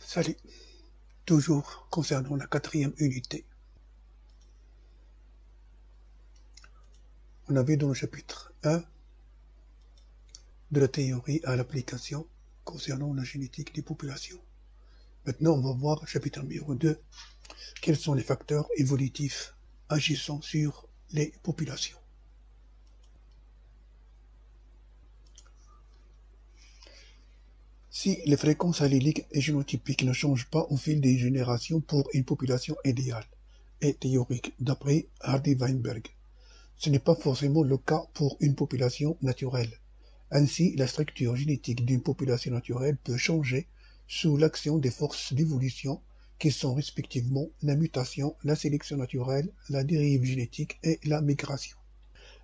Salut, toujours concernant la quatrième unité. On avait dans le chapitre 1 de la théorie à l'application concernant la génétique des populations. Maintenant, on va voir chapitre numéro 2, quels sont les facteurs évolutifs agissant sur les populations. Si les fréquences alléliques et génotypiques ne changent pas au fil des générations pour une population idéale et théorique, d'après Hardy-Weinberg, ce n'est pas forcément le cas pour une population naturelle. Ainsi, la structure génétique d'une population naturelle peut changer sous l'action des forces d'évolution qui sont respectivement la mutation, la sélection naturelle, la dérive génétique et la migration.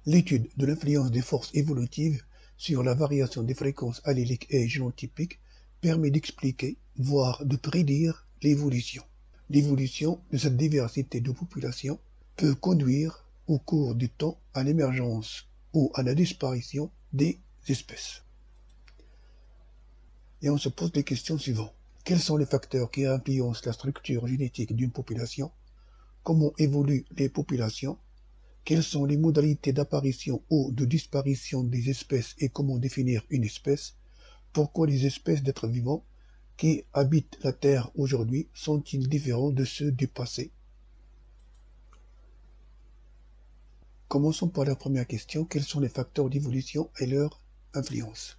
L'étude de l'influence des forces évolutives sur la variation des fréquences alléliques et génotypiques permet d'expliquer, voire de prédire l'évolution. L'évolution de cette diversité de populations peut conduire au cours du temps à l'émergence ou à la disparition des espèces. Et on se pose les questions suivantes. Quels sont les facteurs qui influencent la structure génétique d'une population? Comment évoluent les populations? Quelles sont les modalités d'apparition ou de disparition des espèces et comment définir une espèce? Pourquoi les espèces d'êtres vivants qui habitent la Terre aujourd'hui sont-ils différents de ceux du passé? Commençons par la première question. Quels sont les facteurs d'évolution et leur influence?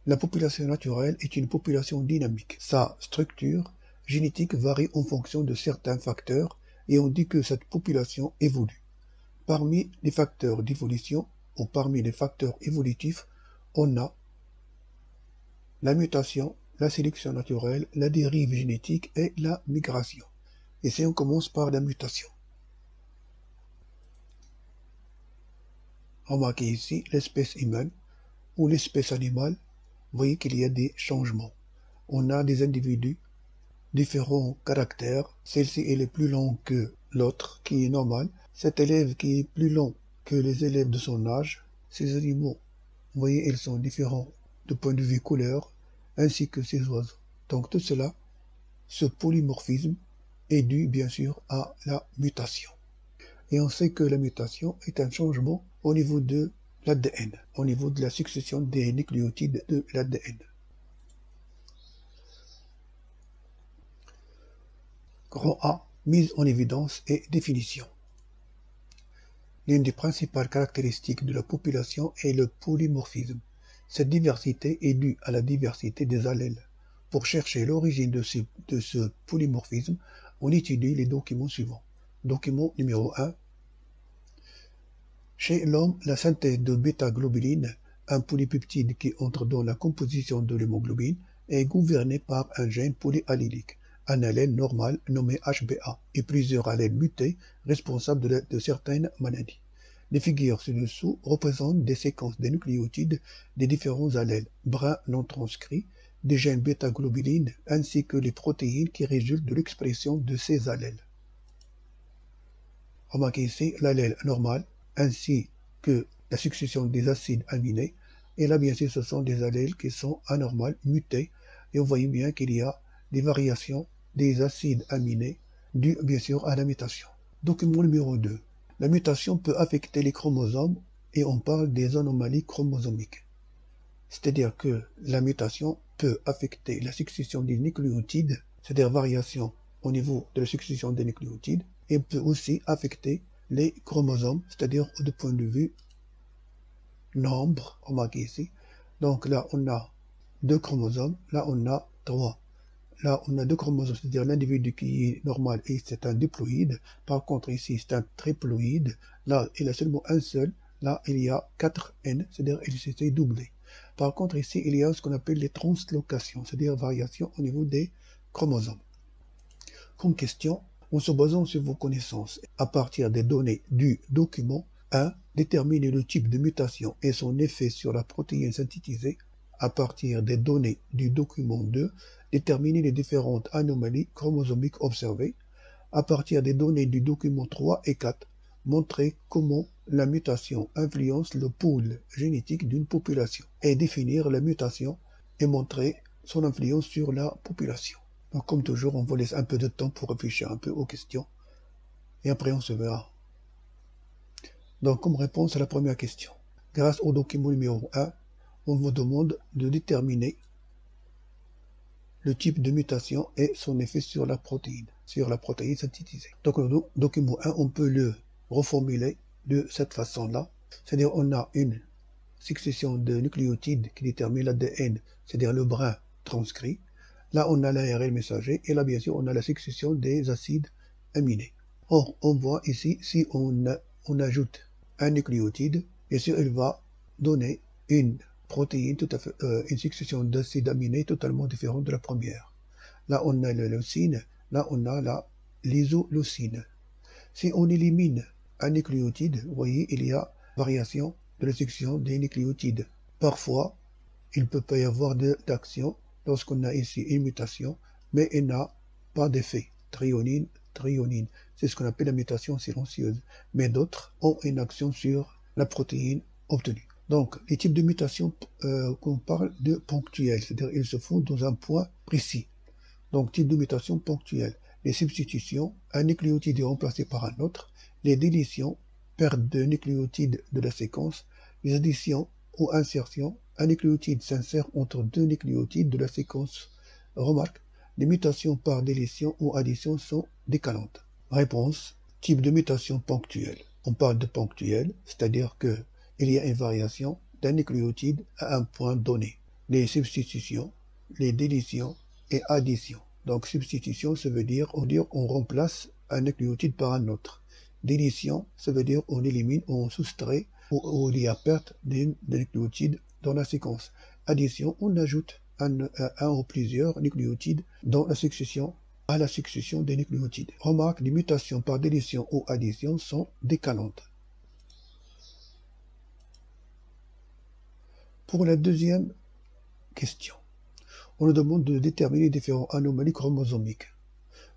La population naturelle est une population dynamique. Sa structure génétique varie en fonction de certains facteurs et on dit que cette population évolue. Parmi les facteurs d'évolution ou parmi les facteurs évolutifs, on a la mutation, la sélection naturelle, la dérive génétique et la migration. Et si on commence par la mutation. Remarquez ici l'espèce humaine ou l'espèce animale. Vous voyez qu'il y a des changements. On a des individus, différents caractères. Celle-ci elle est plus longue que l'autre, qui est normale. Cet élève qui est plus long que les élèves de son âge. Ces animaux, vous voyez, ils sont différents de point de vue couleur, ainsi que ces oiseaux. Donc tout cela, ce polymorphisme est dû bien sûr à la mutation. Et on sait que la mutation est un changement au niveau de l'ADN, au niveau de la succession des nucléotides de l'ADN. Grand A, mise en évidence et définition. L'une des principales caractéristiques de la population est le polymorphisme. Cette diversité est due à la diversité des allèles. Pour chercher l'origine de ce polymorphisme, on étudie les documents suivants. Document numéro 1. Chez l'homme, la synthèse de bêta-globuline, un polypeptide qui entre dans la composition de l'hémoglobine, est gouvernée par un gène polyallélique, un allèle normal nommé HBA, et plusieurs allèles mutés responsables de certaines maladies. Les figures ci-dessous représentent des séquences des nucléotides des différents allèles, bruns non transcrits, des gènes bêta-globuline, ainsi que les protéines qui résultent de l'expression de ces allèles. Remarquez ici l'allèle normal, ainsi que la succession des acides aminés, et là bien sûr ce sont des allèles qui sont anormales, mutés, et on voit bien qu'il y a des variations des acides aminés dues bien sûr à la mutation. Document numéro 2. La mutation peut affecter les chromosomes et on parle des anomalies chromosomiques. C'est-à-dire que la mutation peut affecter la succession des nucléotides, c'est-à-dire variation au niveau de la succession des nucléotides, et peut aussi affecter les chromosomes, c'est-à-dire du point de vue nombre, remarquez ici. Donc là on a 2 chromosomes, là on a 3. Là, on a 2 chromosomes, c'est-à-dire l'individu qui est normal et c'est un diploïde. Par contre, ici, c'est un triploïde. Là, il y a seulement un seul. Là, il y a 4 N, c'est-à-dire il s'est doublé. Par contre, ici, il y a ce qu'on appelle les translocations, c'est-à-dire variations au niveau des chromosomes. Comme question, en se basant sur vos connaissances, à partir des données du document 1, déterminer le type de mutation et son effet sur la protéine synthétisée. À partir des données du document 2, déterminer les différentes anomalies chromosomiques observées. À partir des données du document 3 et 4, montrer comment la mutation influence le pool génétique d'une population et définir la mutation et montrer son influence sur la population. Donc comme toujours, on vous laisse un peu de temps pour réfléchir un peu aux questions. Et après on se verra. Donc comme réponse à la première question, grâce au document numéro 1, on vous demande de déterminer le type de mutation et son effet sur la protéine synthétisée. Donc le document 1, on peut le reformuler de cette façon-là. C'est-à-dire on a une succession de nucléotides qui détermine l'ADN, c'est-à-dire le brin transcrit. Là, on a l'ARN messager et là, bien sûr, on a la succession des acides aminés. Or, on voit ici, si on ajoute un nucléotide, bien sûr, il va donner une protéine, une succession d'acides aminés totalement différente de la première. Là, on a la leucine, là, on a la l'isoleucine. Si on élimine un nucléotide, vous voyez, il y a variation de la succession des nucléotides. Parfois, il ne peut pas y avoir d'action lorsqu'on a ici une mutation, mais il n'a pas d'effet. Thréonine. C'est ce qu'on appelle la mutation silencieuse. Mais d'autres ont une action sur la protéine obtenue. Donc, les types de mutations qu'on parle de ponctuelles, c'est-à-dire ils se font dans un point précis. Donc, type de mutation ponctuelle. Les substitutions, un nucléotide est remplacé par un autre. Les délétions, perte de nucléotides de la séquence. Les additions ou insertions, un nucléotide s'insère entre deux nucléotides de la séquence. Remarque, les mutations par délétion ou addition sont décalantes. Réponse, type de mutation ponctuelle. On parle de ponctuelle, c'est-à-dire que il y a une variation d'un nucléotide à un point donné. Les substitutions, les délétions et additions. Donc substitution, ça veut dire on remplace un nucléotide par un autre. Délétion, ça veut dire on élimine, on soustrait ou il y a perte d'un nucléotide dans la séquence. Addition, on ajoute un ou plusieurs nucléotides dans la succession à la succession des nucléotides. Remarque, les mutations par délétion ou addition sont décalantes. Pour la deuxième question, on nous demande de déterminer différentes anomalies chromosomiques.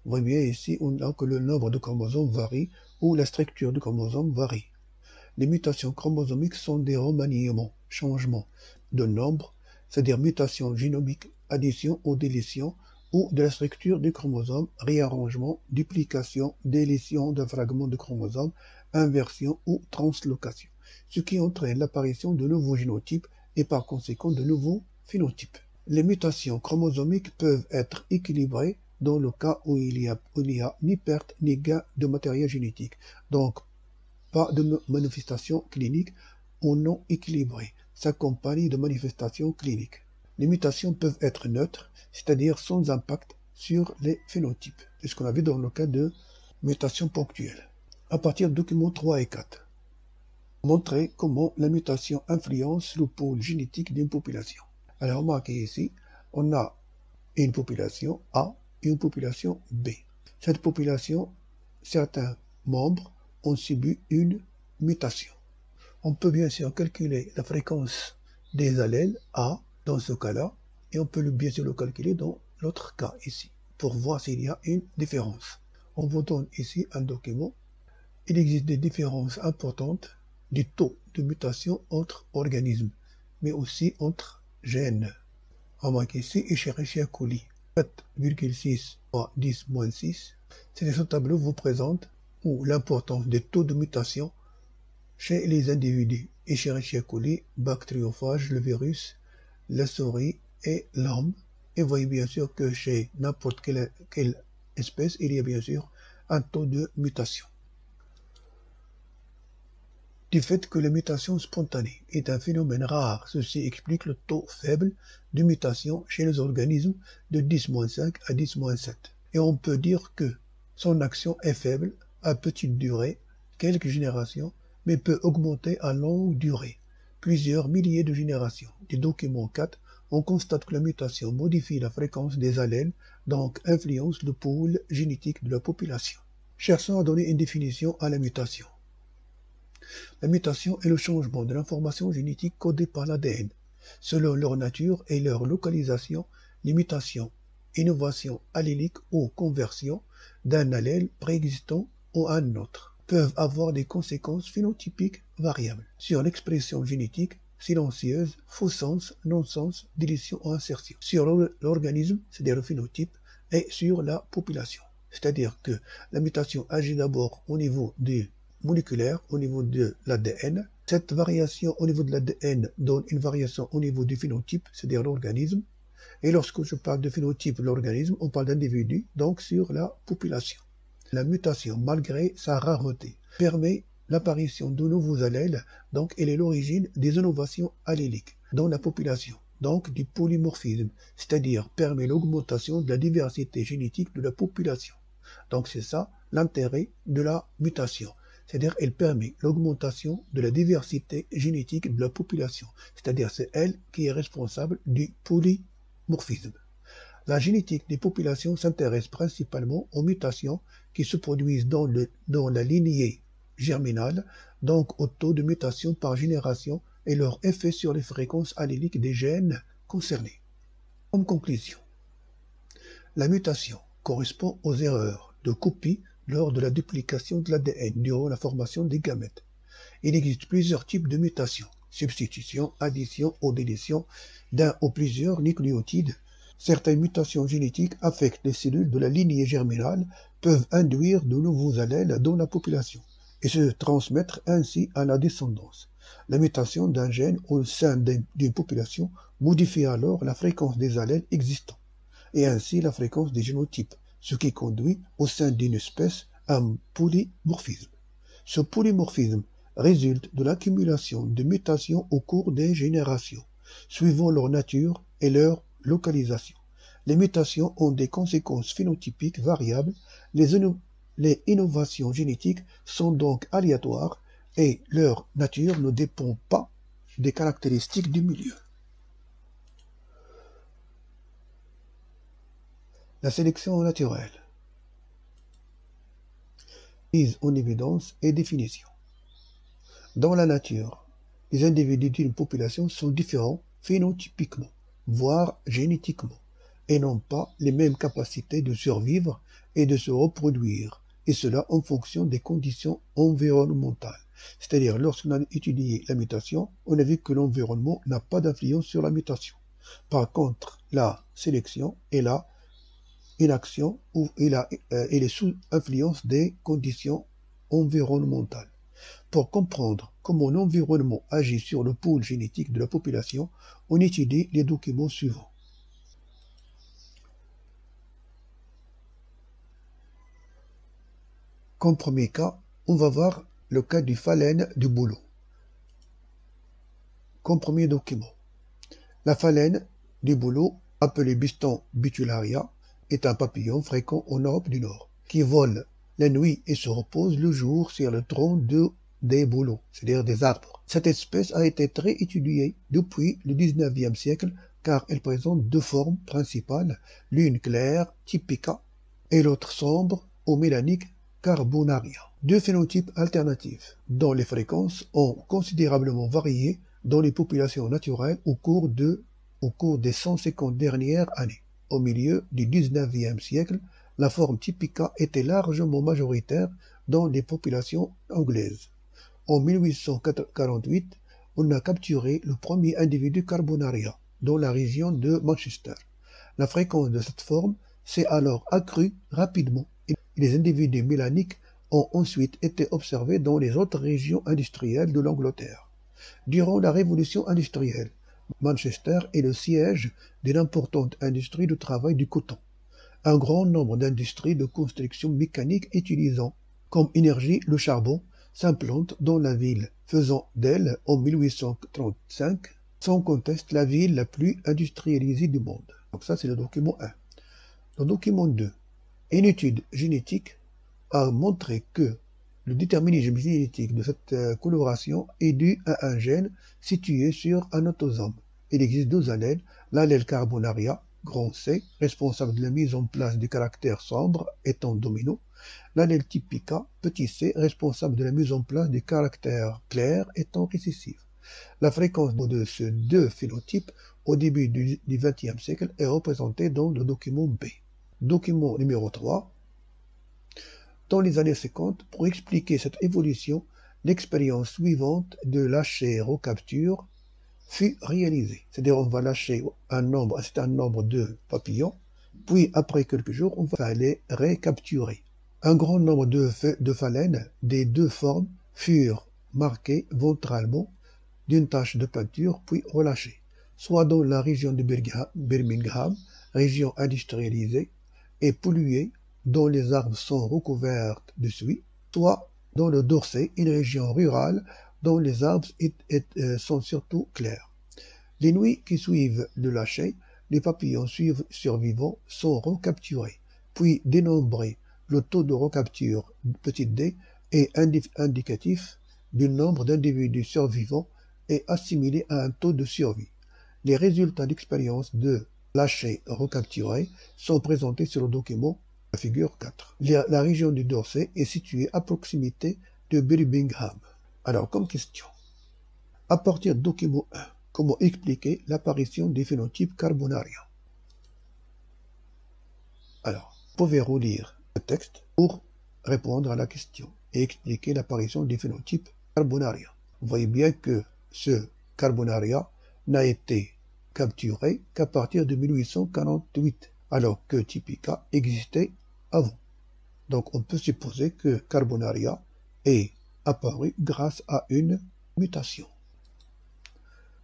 Vous voyez bien ici, on a que le nombre de chromosomes varie ou la structure du chromosome varie. Les mutations chromosomiques sont des remaniements, changements de nombre, c'est-à-dire mutations génomiques, addition ou délétion, ou de la structure du chromosome, réarrangement, duplication, délétion d'un fragment de chromosome, inversion ou translocation, ce qui entraîne l'apparition de nouveaux génotypes et par conséquent de nouveaux phénotypes. Les mutations chromosomiques peuvent être équilibrées dans le cas où il n'y a ni perte ni gain de matériel génétique, donc pas de manifestation clinique ou non équilibrée, s'accompagne de manifestations cliniques. Les mutations peuvent être neutres, c'est-à-dire sans impact sur les phénotypes. C'est ce qu'on a vu dans le cas de mutations ponctuelles. À partir de documents 3 et 4, montrer comment la mutation influence le pôle génétique d'une population. Alors remarquez ici, on a une population A et une population B. Cette population, certains membres ont subi une mutation. On peut bien sûr calculer la fréquence des allèles A dans ce cas-là, et on peut bien sûr le calculer dans l'autre cas ici, pour voir s'il y a une différence. On vous donne ici un document. Il existe des différences importantes du taux de mutation entre organismes, mais aussi entre gènes. Remarquez ici, Escherichia coli, 4,6 à 10-6. Ce tableau vous présente l'importance des taux de mutation chez les individus. Escherichia coli, bactériophage, le virus, la souris et l'homme. Et vous voyez bien sûr que chez n'importe quelle espèce, il y a bien sûr un taux de mutation. Du fait que la mutation spontanée est un phénomène rare, ceci explique le taux faible de mutation chez les organismes de 10-5 à 10-7. Et on peut dire que son action est faible à petite durée, quelques générations, mais peut augmenter à longue durée, plusieurs milliers de générations. Du document 4, on constate que la mutation modifie la fréquence des allèles, donc influence le pôle génétique de la population. Cherchons à donner une définition à la mutation. La mutation est le changement de l'information génétique codée par l'ADN. Selon leur nature et leur localisation, les mutations, innovations alléliques ou conversion d'un allèle préexistant à un autre peuvent avoir des conséquences phénotypiques variables sur l'expression génétique silencieuse, faux sens, non-sens, délétion ou insertion. Sur l'organisme, c'est-à-dire le phénotype, et sur la population. C'est-à-dire que la mutation agit d'abord au niveau du moléculaire, au niveau de l'ADN. Cette variation au niveau de l'ADN donne une variation au niveau du phénotype, c'est-à-dire l'organisme. Et lorsque je parle de phénotype de l'organisme, on parle d'individu, donc sur la population. La mutation, malgré sa rareté, permet l'apparition de nouveaux allèles, donc elle est l'origine des innovations alléliques dans la population, donc du polymorphisme, c'est-à-dire permet l'augmentation de la diversité génétique de la population. Donc c'est ça l'intérêt de la mutation, c'est-à-dire elle permet l'augmentation de la diversité génétique de la population, c'est-à-dire c'est elle qui est responsable du polymorphisme. La génétique des populations s'intéresse principalement aux mutations qui se produisent dans la lignée germinale, donc au taux de mutation par génération et leur effet sur les fréquences alléliques des gènes concernés. En conclusion, la mutation correspond aux erreurs de copie lors de la duplication de l'ADN durant la formation des gamètes. Il existe plusieurs types de mutations, substitution, addition ou délétion d'un ou plusieurs nucléotides. Certaines mutations génétiques affectent les cellules de la lignée germinale, peuvent induire de nouveaux allèles dans la population et se transmettre ainsi à la descendance. La mutation d'un gène au sein d'une population modifie alors la fréquence des allèles existants et ainsi la fréquence des génotypes, ce qui conduit au sein d'une espèce à un polymorphisme. Ce polymorphisme résulte de l'accumulation de mutations au cours des générations, suivant leur nature et leur localisation. Les mutations ont des conséquences phénotypiques variables, les innovations génétiques sont donc aléatoires et leur nature ne dépend pas des caractéristiques du milieu. La sélection naturelle. Mise en évidence et définition. Dans la nature, les individus d'une population sont différents phénotypiquement, voire génétiquement, et n'ont pas les mêmes capacités de survivre et de se reproduire, et cela en fonction des conditions environnementales. C'est-à-dire, lorsqu'on a étudié la mutation, on a vu que l'environnement n'a pas d'influence sur la mutation. Par contre, la sélection est là, une action où elle est sous influence des conditions environnementales. Pour comprendre comment l'environnement agit sur le pôle génétique de la population, on étudie les documents suivants. Comme premier cas, on va voir le cas du phalène du bouleau. Comme premier document, la phalène du bouleau, appelée Biston bitularia, est un papillon fréquent en Europe du Nord, qui vole la nuit et se repose le jour sur le tronc des bouleaux, c'est-à-dire des arbres. Cette espèce a été très étudiée depuis le XIXe siècle car elle présente deux formes principales, l'une claire, typica, et l'autre sombre ou mélanique, carbonaria. Deux phénotypes alternatifs, dont les fréquences ont considérablement varié dans les populations naturelles au cours des 150 dernières années. Au milieu du XIXe siècle, la forme typica était largement majoritaire dans les populations anglaises. En 1848, on a capturé le premier individu carbonaria dans la région de Manchester. La fréquence de cette forme s'est alors accrue rapidement et les individus mélaniques ont ensuite été observés dans les autres régions industrielles de l'Angleterre. Durant la révolution industrielle, Manchester est le siège d'une importante industrie de travail du coton. Un grand nombre d'industries de construction mécanique utilisant comme énergie le charbon s'implantent dans la ville, faisant d'elle, en 1835, sans conteste la ville la plus industrialisée du monde. Donc ça, c'est le document 1. Le document 2. Une étude génétique a montré que le déterminisme génétique de cette coloration est dû à un gène situé sur un autosome. Il existe deux allèles, l'allèle carbonaria, grand C, responsable de la mise en place du caractère sombre étant domino, l'allèle typica, petit c, responsable de la mise en place du caractère clair étant récessif. La fréquence de ces deux phénotypes au début du XXe siècle est représentée dans le document B. Document numéro 3. Dans les années 50, pour expliquer cette évolution, l'expérience suivante de lâcher recapture fut réalisée. C'est-à-dire on va lâcher un certain nombre de papillons Puis, après quelques jours, on va les récapturer. Un grand nombre de phalènes des deux formes furent marqués ventralement d'une tache de peinture puis relâchés, soit dans la région de Birmingham, région industrialisée et polluée dont les arbres sont recouverts de suie, soit dans le Dorset, une région rurale dont les arbres sont surtout clairs. Les nuits qui suivent le lâcher, les papillons survivants sont recapturés, puis dénombrés. Le taux de recapture petit d est indicatif du nombre d'individus survivants et assimilé à un taux de survie. Les résultats d'expérience de lâcher recapturés sont présentés sur le document la figure 4. La région du Dorset est située à proximité de Birmingham. Alors, comme question, à partir du document 1, comment expliquer l'apparition des phénotypes carbonariens? Alors, vous pouvez relire le texte pour répondre à la question et expliquer l'apparition des phénotypes carbonariens. Vous voyez bien que ce carbonaria n'a été capturé qu'à partir de 1848, alors que Typica existait avant. Donc on peut supposer que carbonaria est apparu grâce à une mutation.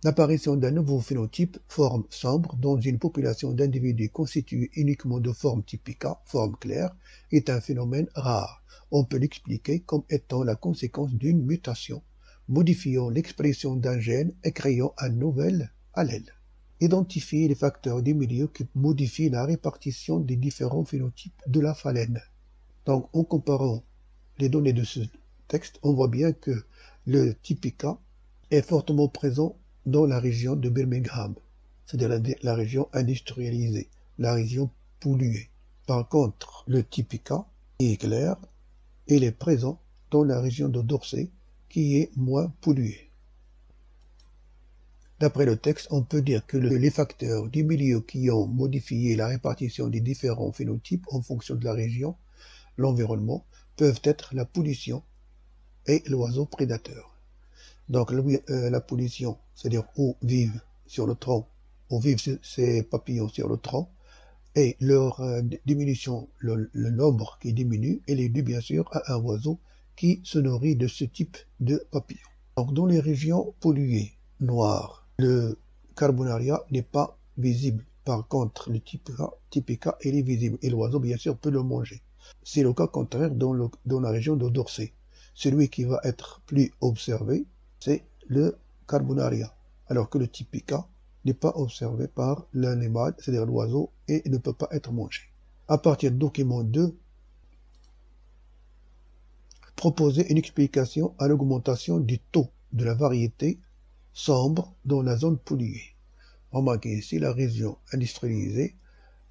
L'apparition d'un nouveau phénotype, forme sombre, dans une population d'individus constituée uniquement de forme typica, forme claire, est un phénomène rare. On peut l'expliquer comme étant la conséquence d'une mutation, modifiant l'expression d'un gène et créant un nouvel allèle. Identifier les facteurs du milieu qui modifient la répartition des différents phénotypes de la phalène. Donc, en comparant les données de ce texte, on voit bien que le typica est fortement présent dans la région de Birmingham, c'est-à-dire la région industrialisée, la région polluée. Par contre, le typica est clair, il est présent dans la région de Dorset, qui est moins polluée. D'après le texte, on peut dire que les facteurs du milieu qui ont modifié la répartition des différents phénotypes en fonction de la région, l'environnement, peuvent être la pollution et l'oiseau prédateur. Donc la pollution, c'est-à-dire où vivent sur le tronc, où vivent ces papillons sur le tronc, et leur diminution, le nombre qui diminue, elle est due bien sûr à un oiseau qui se nourrit de ce type de papillons. Donc dans les régions polluées, noires, le carbonaria n'est pas visible. Par contre, le typica, il est visible, et l'oiseau bien sûr peut le manger. C'est le cas contraire dans la région de Dorset. Celui qui va être plus observé, c'est le carbonaria, alors que le typica n'est pas observé par l'animal, c'est-à-dire l'oiseau, et ne peut pas être mangé. À partir du document 2, proposer une explication à l'augmentation du taux de la variété sombre dans la zone polluée. Remarquez ici la région industrialisée,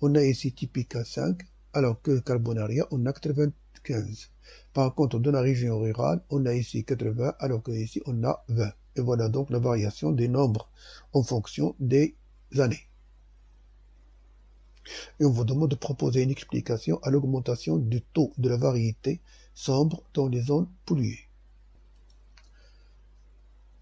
on a ici typica 5, alors que carbonaria, on a 95. Par contre, dans la région rurale, on a ici 80, alors que ici, on a 20. Et voilà donc la variation des nombres en fonction des années. Et on vous demande de proposer une explication à l'augmentation du taux de la variété sombre dans les zones polluées.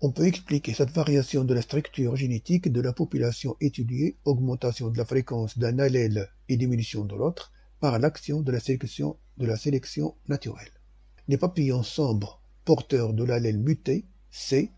On peut expliquer cette variation de la structure génétique de la population étudiée, augmentation de la fréquence d'un allèle et diminution de l'autre, par l'action de la sélection naturelle. Les papillons sombres, porteurs de l'allèle muté, C,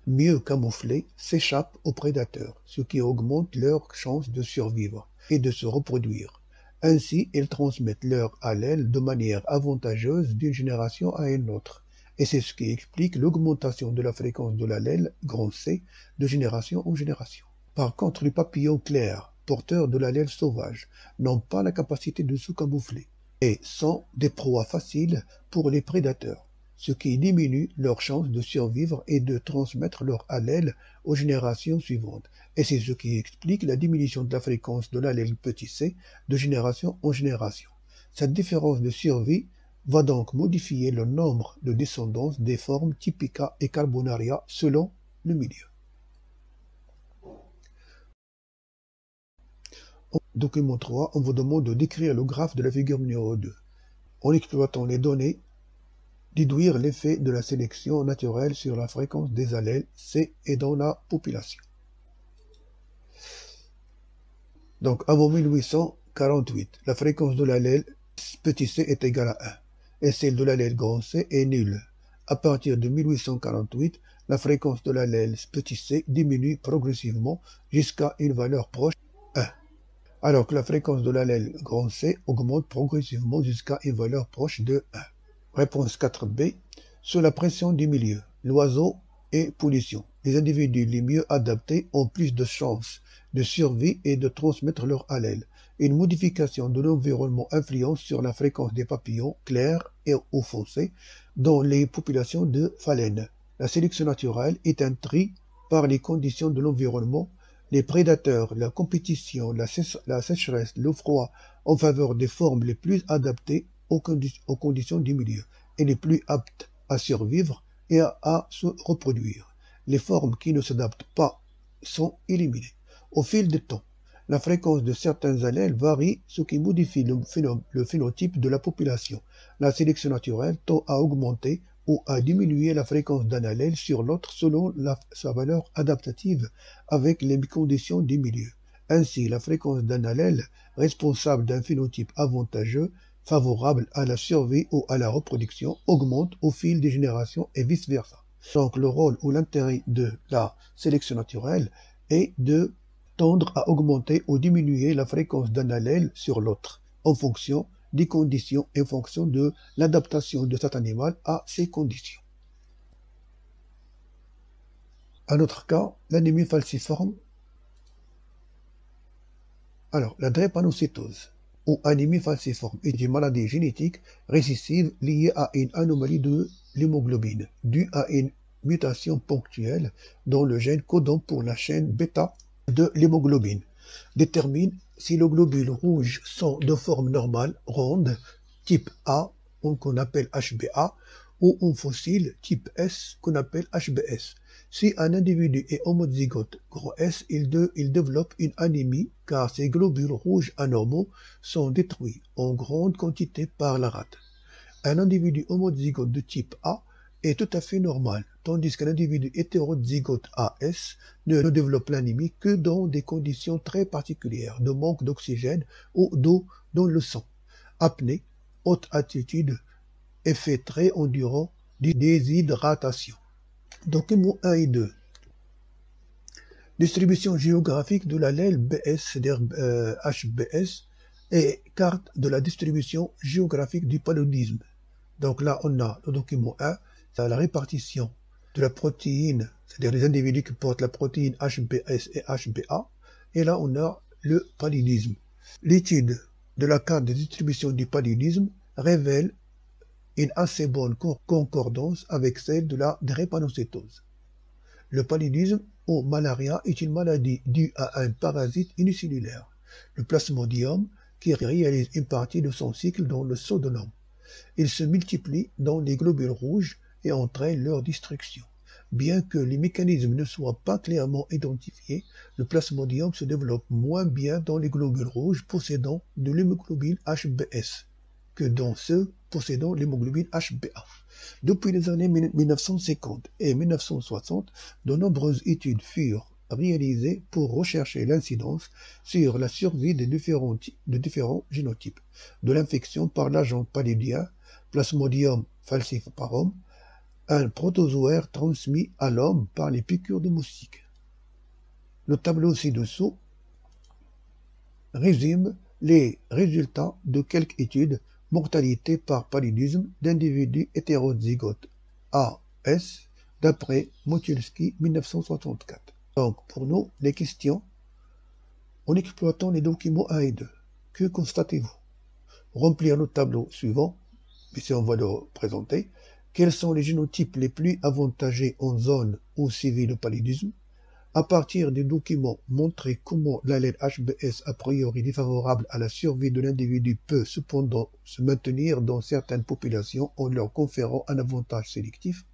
mieux camouflés, s'échappent aux prédateurs, ce qui augmente leur chance de survivre et de se reproduire. Ainsi, ils transmettent leur allèle de manière avantageuse d'une génération à une autre, et c'est ce qui explique l'augmentation de la fréquence de l'allèle C de génération en génération. Par contre, les papillons clairs, porteurs de l'allèle sauvage, n'ont pas la capacité de se camoufler et sont des proies faciles pour les prédateurs, ce qui diminue leur chance de survivre et de transmettre leur allèle aux générations suivantes. Et c'est ce qui explique la diminution de la fréquence de l'allèle petit c de génération en génération. Cette différence de survie va donc modifier le nombre de descendants des formes typica et carbonaria selon le milieu. Document 3, on vous demande de décrire le graphe de la figure numéro 2. En exploitant les données, déduire l'effet de la sélection naturelle sur la fréquence des allèles C et dans la population. Donc, avant 1848, la fréquence de l'allèle petit c est égale à 1 et celle de l'allèle grand C est nulle. À partir de 1848, la fréquence de l'allèle petit c diminue progressivement jusqu'à une valeur proche de 1, alors que la fréquence de l'allèle grand C augmente progressivement jusqu'à une valeur proche de 1. Réponse 4b. Sous la pression du milieu, l'oiseau et pollution. Les individus les mieux adaptés ont plus de chances de survie et de transmettre leur allèle. Une modification de l'environnement influence sur la fréquence des papillons clairs et ou foncés dans les populations de phalènes. La sélection naturelle est un tri par les conditions de l'environnement, les prédateurs, la compétition, la sécheresse, le froid, en faveur des formes les plus adaptées aux conditions du milieu et les plus aptes à survivre et à se reproduire. Les formes qui ne s'adaptent pas sont éliminées. Au fil du temps, la fréquence de certains allèles varie, ce qui modifie le phénotype de la population. La sélection naturelle tend à augmenter ou à diminuer la fréquence d'un allèle sur l'autre selon sa valeur adaptative avec les conditions du milieu. Ainsi, la fréquence d'un allèle responsable d'un phénotype avantageux favorable à la survie ou à la reproduction augmente au fil des générations et vice-versa. Donc le rôle ou l'intérêt de la sélection naturelle est de tendre à augmenter ou diminuer la fréquence d'un allèle sur l'autre en fonction des conditions et en fonction de l'adaptation de cet animal à ces conditions. Un autre cas, l'anémie falciforme. Alors, la drépanocytose ou anémie falciforme est une maladie génétique récessive liée à une anomalie de l'hémoglobine, due à une mutation ponctuelle dans le gène codant pour la chaîne bêta de l'hémoglobine. Détermine si les globules rouges sont de forme normale, ronde, type A, qu'on appelle HbA, ou en fossile, type S, qu'on appelle HbS. Si un individu est homozygote gros S, il développe une anémie car ces globules rouges anormaux sont détruits en grande quantité par la rate. Un individu homozygote de type A est tout à fait normal, tandis qu'un individu hétérozygote AS ne développe l'anémie que dans des conditions très particulières de manque d'oxygène ou d'eau dans le sang, apnée, haute altitude, effet très endurant, déshydratation. Document 1 et 2. Distribution géographique de l'allèle BS, c'est-à-dire HBS, et carte de la distribution géographique du paludisme. Donc là, on a le document 1, c'est la répartition de la protéine, c'est-à-dire les individus qui portent la protéine HBS et HBA, et là, on a le paludisme. L'étude de la carte de distribution du paludisme révèle une assez bonne concordance avec celle de la drépanocytose. Le paludisme ou malaria est une maladie due à un parasite unicellulaire, le plasmodium, qui réalise une partie de son cycle dans le seau de l'homme. Il se multiplie dans les globules rouges et entraîne leur destruction. Bien que les mécanismes ne soient pas clairement identifiés, le plasmodium se développe moins bien dans les globules rouges possédant de l'hémoglobine HbS que dans ceux possédant l'hémoglobine HbA. Depuis les années 1950 et 1960, de nombreuses études furent réalisées pour rechercher l'incidence sur la survie de différents génotypes de l'infection par l'agent paludien Plasmodium falciparum, un protozoaire transmis à l'homme par les piqûres de moustiques. Le tableau ci-dessous résume les résultats de quelques études mortalité par paludisme d'individus hétérozygotes AS d'après Motulski 1964. Donc pour nous, les questions, en exploitant les documents 1 et 2, que constatez-vous? Remplir le tableau suivant, ici on va le présenter. Quels sont les génotypes les plus avantagés en zone où sévit le paludisme? À partir des documents, montrer comment l'allèle HbS a priori défavorable à la survie de l'individu peut cependant se maintenir dans certaines populations en leur conférant un avantage sélectif.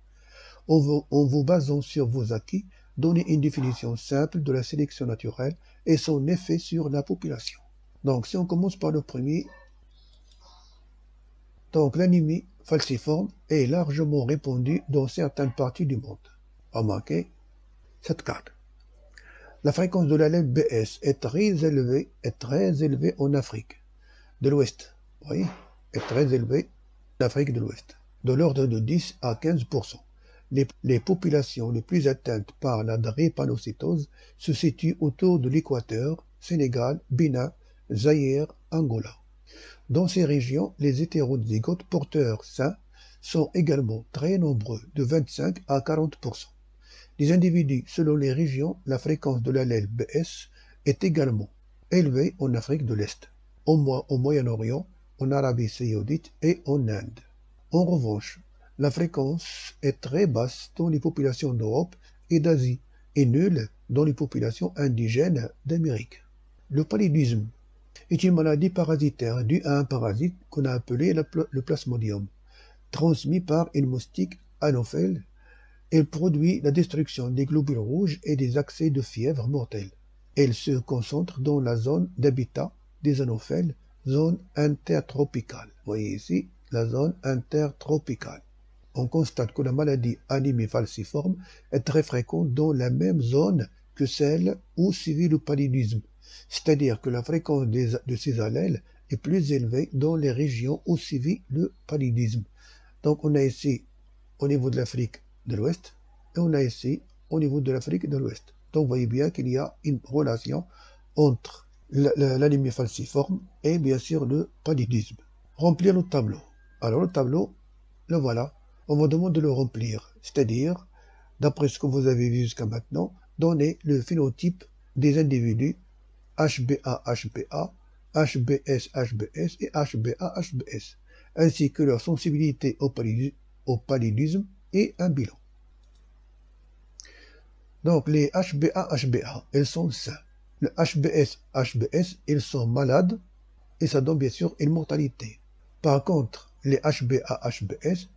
En vous basant sur vos acquis, donnez une définition simple de la sélection naturelle et son effet sur la population. Donc si on commence par le premier, donc l'anémie falciforme est largement répandue dans certaines parties du monde. Remarquez cette carte. La fréquence de l'allèle BS est très élevée en Afrique de l'Ouest. Vous voyez, est très élevée en Afrique de l'Ouest, de l'ordre de 10 à 15%. Les populations les plus atteintes par la drépanocytose se situent autour de l'équateur, Sénégal, Bénin, Zaïre, Angola. Dans ces régions, les hétérozygotes porteurs sains sont également très nombreux, de 25 à 40%. Les individus, selon les régions, la fréquence de l'allèle BS est également élevée en Afrique de l'Est, au Moyen-Orient, en Arabie saoudite et en Inde. En revanche, la fréquence est très basse dans les populations d'Europe et d'Asie et nulle dans les populations indigènes d'Amérique. Le paludisme est une maladie parasitaire due à un parasite qu'on a appelé le plasmodium, transmis par une moustique anophèle. Elle produit la destruction des globules rouges et des accès de fièvre mortelle. Elle se concentre dans la zone d'habitat des anophèles, zone intertropicale. Vous voyez ici la zone intertropicale. On constate que la maladie anémie falciforme est très fréquente dans la même zone que celle où sévit le paludisme, c'est-à-dire que la fréquence de ces allèles est plus élevée dans les régions où sévit le paludisme. Donc on a ici au niveau de l'Afrique de l'Ouest et on a ici au niveau de l'Afrique de l'Ouest. Donc vous voyez bien qu'il y a une relation entre l'anémie falciforme et bien sûr le paludisme. Remplir le tableau. Alors le tableau, le voilà. On vous demande de le remplir, c'est-à-dire, d'après ce que vous avez vu jusqu'à maintenant, donner le phénotype des individus HbA-HbA, HbS-HbS et HbA-HbS, ainsi que leur sensibilité au paludisme et un bilan. Donc les HbA-HbA, elles sont sains. Le HbS-HbS, ils sont malades et ça donne bien sûr une mortalité. Par contre, les HbA-HbS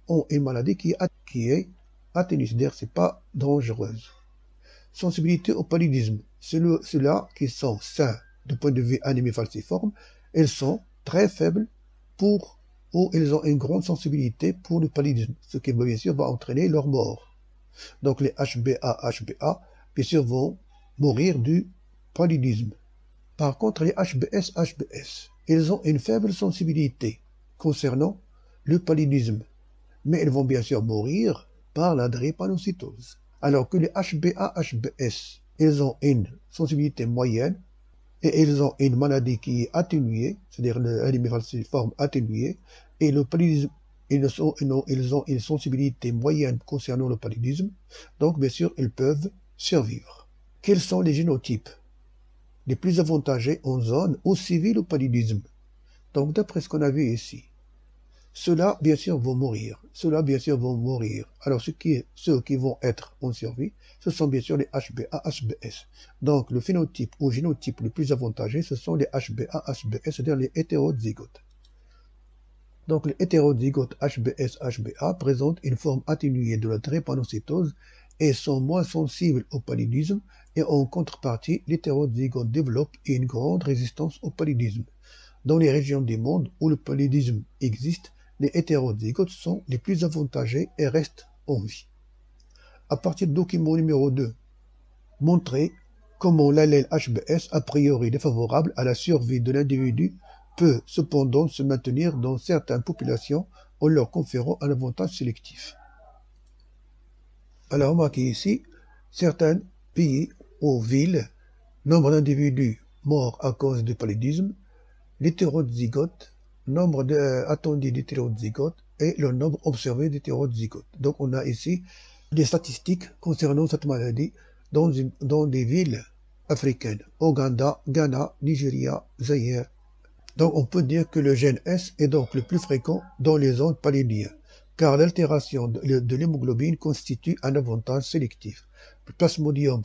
ont une maladie qui est atténuée, c'est-à-dire c'est pas dangereuse. Sensibilité au paludisme, ceux-là qui sont sains du point de vue anémie falciforme, elles sont très faibles ou elles ont une grande sensibilité pour le paludisme, ce qui bien sûr va entraîner leur mort. Donc les HbA-HbA, bien sûr, vont mourir du paludisme. Par contre, les HbS-HbS, ils ont une faible sensibilité concernant le paludisme, mais ils vont bien sûr mourir par la drépanocytose. Alors que les HbA-HbS, ils ont une sensibilité moyenne et ils ont une maladie qui est atténuée, c'est-à-dire l'anémie falciforme atténuée, et le paludisme, ils ont une sensibilité moyenne concernant le paludisme, donc bien sûr ils peuvent survivre. Quels sont les génotypes les plus avantagés en zone où sévit le paludisme? Donc d'après ce qu'on a vu ici, ceux-là, bien sûr, vont mourir. Ceux-là, bien sûr, vont mourir. Alors, ceux qui vont être en survie, ce sont bien sûr les HbA-HbS. Donc, le phénotype ou génotype le plus avantagé, ce sont les HbA-HbS, c'est-à-dire les hétérozygotes. Donc, les hétérozygotes HbS-HbA présentent une forme atténuée de la drépanocytose et sont moins sensibles au paludisme, et en contrepartie, l'hétérozygote développe une grande résistance au paludisme. Dans les régions du monde où le paludisme existe, les hétérozygotes sont les plus avantagés et restent en vie. À partir du document numéro 2, montrer comment l'allèle HbS, a priori défavorable à la survie de l'individu, peut cependant se maintenir dans certaines populations en leur conférant un avantage sélectif. Alors remarquez ici, certains pays ou villes, nombre d'individus morts à cause du paludisme, l'hétérozygote, nombre attendu d'hétérozygotes et le nombre observé d'hétérozygotes. Donc on a ici des statistiques concernant cette maladie dans des villes africaines, Ouganda, Ghana, Nigeria, Zaïre. Donc on peut dire que le gène S est donc le plus fréquent dans les zones paludiennes, car l'altération de l'hémoglobine constitue un avantage sélectif, le plasmodium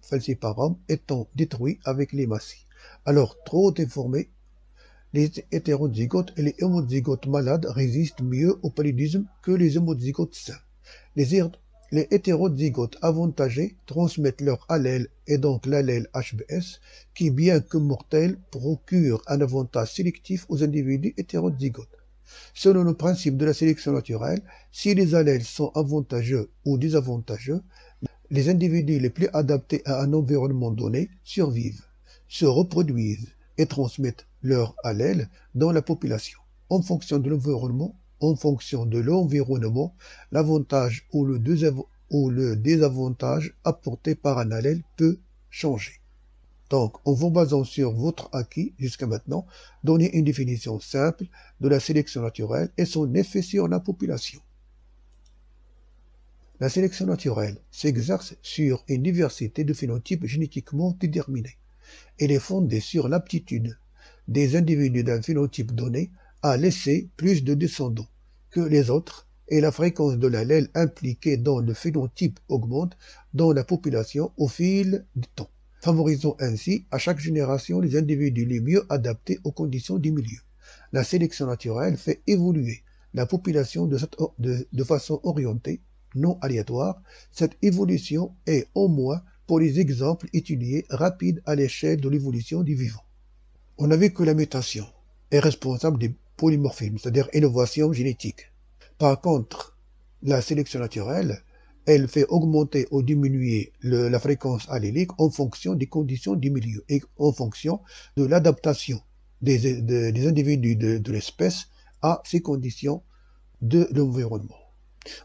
falciparum étant détruit avec l'hématie. Alors trop déformés, les hétérozygotes et les homozygotes malades résistent mieux au paludisme que les homozygotes sains. Les hétérozygotes avantagés transmettent leur allèle et donc l'allèle HbS qui, bien que mortel, procure un avantage sélectif aux individus hétérozygotes. Selon le principe de la sélection naturelle, si les allèles sont avantageux ou désavantageux, Les individus les plus adaptés à un environnement donné survivent, se reproduisent et transmettent leurs allèles dans la population. En fonction de l'environnement, l'avantage ou le désavantage apporté par un allèle peut changer. Donc, en vous basant sur votre acquis jusqu'à maintenant, donnez une définition simple de la sélection naturelle et son effet sur la population. La sélection naturelle s'exerce sur une diversité de phénotypes génétiquement déterminés. Elle est fondée sur l'aptitude des individus d'un phénotype donné à laisser plus de descendants que les autres et la fréquence de l'allèle impliqué dans le phénotype augmente dans la population au fil du temps, favorisant ainsi à chaque génération les individus les mieux adaptés aux conditions du milieu. La sélection naturelle fait évoluer la population de façon orientée, non aléatoire. Cette évolution est, au moins pour les exemples étudiés, rapide à l'échelle de l'évolution du vivant. On a vu que la mutation est responsable des polymorphismes, c'est-à-dire innovation génétique. Par contre, la sélection naturelle, elle fait augmenter ou diminuer la fréquence allélique en fonction des conditions du milieu et en fonction de l'adaptation des individus de l'espèce à ces conditions de l'environnement.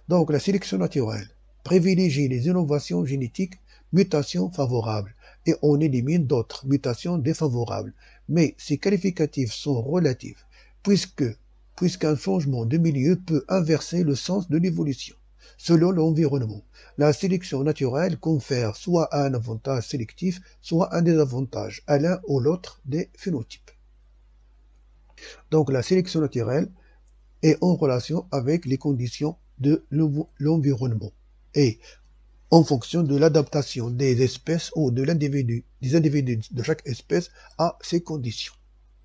Donc la sélection naturelle privilégie les innovations génétiques, mutations favorables, et on élimine d'autres mutations défavorables. Mais ces qualificatifs sont relatifs, puisqu'un changement de milieu peut inverser le sens de l'évolution. Selon l'environnement, la sélection naturelle confère soit un avantage sélectif, soit un désavantage à l'un ou l'autre des phénotypes. Donc la sélection naturelle est en relation avec les conditions de l'environnement et en fonction de l'adaptation des espèces ou des individus de chaque espèce à ces conditions.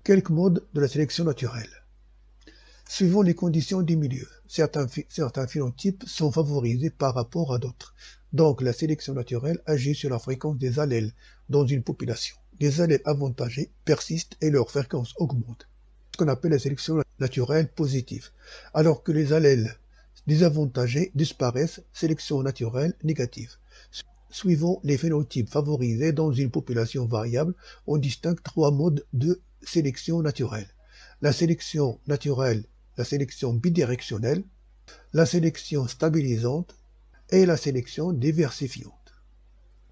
Quelques modes de la sélection naturelle. Suivant les conditions du milieu, certains phénotypes sont favorisés par rapport à d'autres. Donc la sélection naturelle agit sur la fréquence des allèles dans une population. Les allèles avantagés persistent et leur fréquence augmente, ce qu'on appelle la sélection naturelle positive, alors que les allèles désavantagés disparaissent, sélection naturelle négative. Suivant les phénotypes favorisés dans une population variable, on distingue trois modes de sélection naturelle. La sélection naturelle, la sélection bidirectionnelle, la sélection stabilisante et la sélection diversifiante.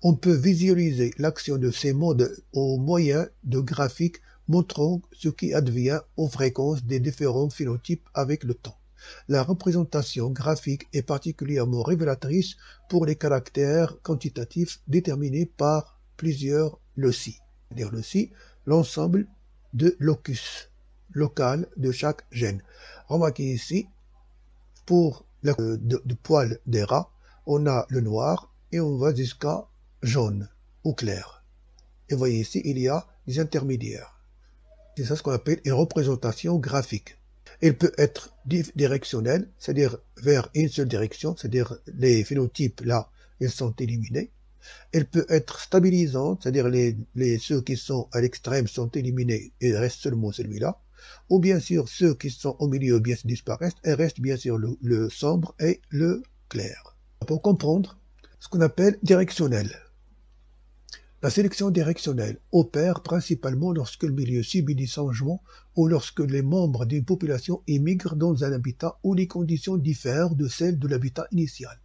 On peut visualiser l'action de ces modes au moyen de graphiques montrant ce qui advient aux fréquences des différents phénotypes avec le temps. La représentation graphique est particulièrement révélatrice pour les caractères quantitatifs déterminés par plusieurs loci, c'est-à-dire loci, l'ensemble de locus, local de chaque gène. Remarquez ici, pour le poil des rats, on a le noir et on va jusqu'à jaune ou clair. Et vous voyez ici, il y a des intermédiaires. C'est ça ce qu'on appelle une représentation graphique. Elle peut être directionnelle, c'est-à-dire vers une seule direction, c'est-à-dire les phénotypes là, ils sont éliminés. Elle peut être stabilisante, c'est-à-dire ceux qui sont à l'extrême sont éliminés et reste seulement celui-là. Ou bien sûr, ceux qui sont au milieu bien disparaissent et reste bien sûr le sombre et le clair. Pour comprendre ce qu'on appelle directionnel. La sélection directionnelle opère principalement lorsque le milieu subit des changements ou lorsque les membres d'une population émigrent dans un habitat où les conditions diffèrent de celles de l'habitat initial.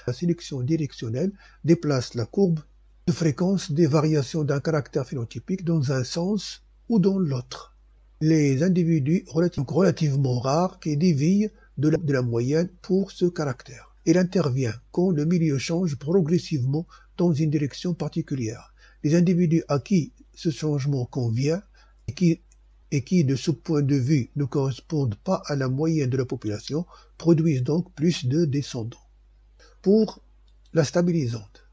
La sélection directionnelle déplace la courbe de fréquence des variations d'un caractère phénotypique dans un sens ou dans l'autre. Les individus relativement rares qui dévient de la moyenne pour ce caractère. Il intervient quand le milieu change progressivement dans une direction particulière. Les individus à qui ce changement convient et qui, de ce point de vue, ne correspondent pas à la moyenne de la population, produisent donc plus de descendants. Pour la stabilisante.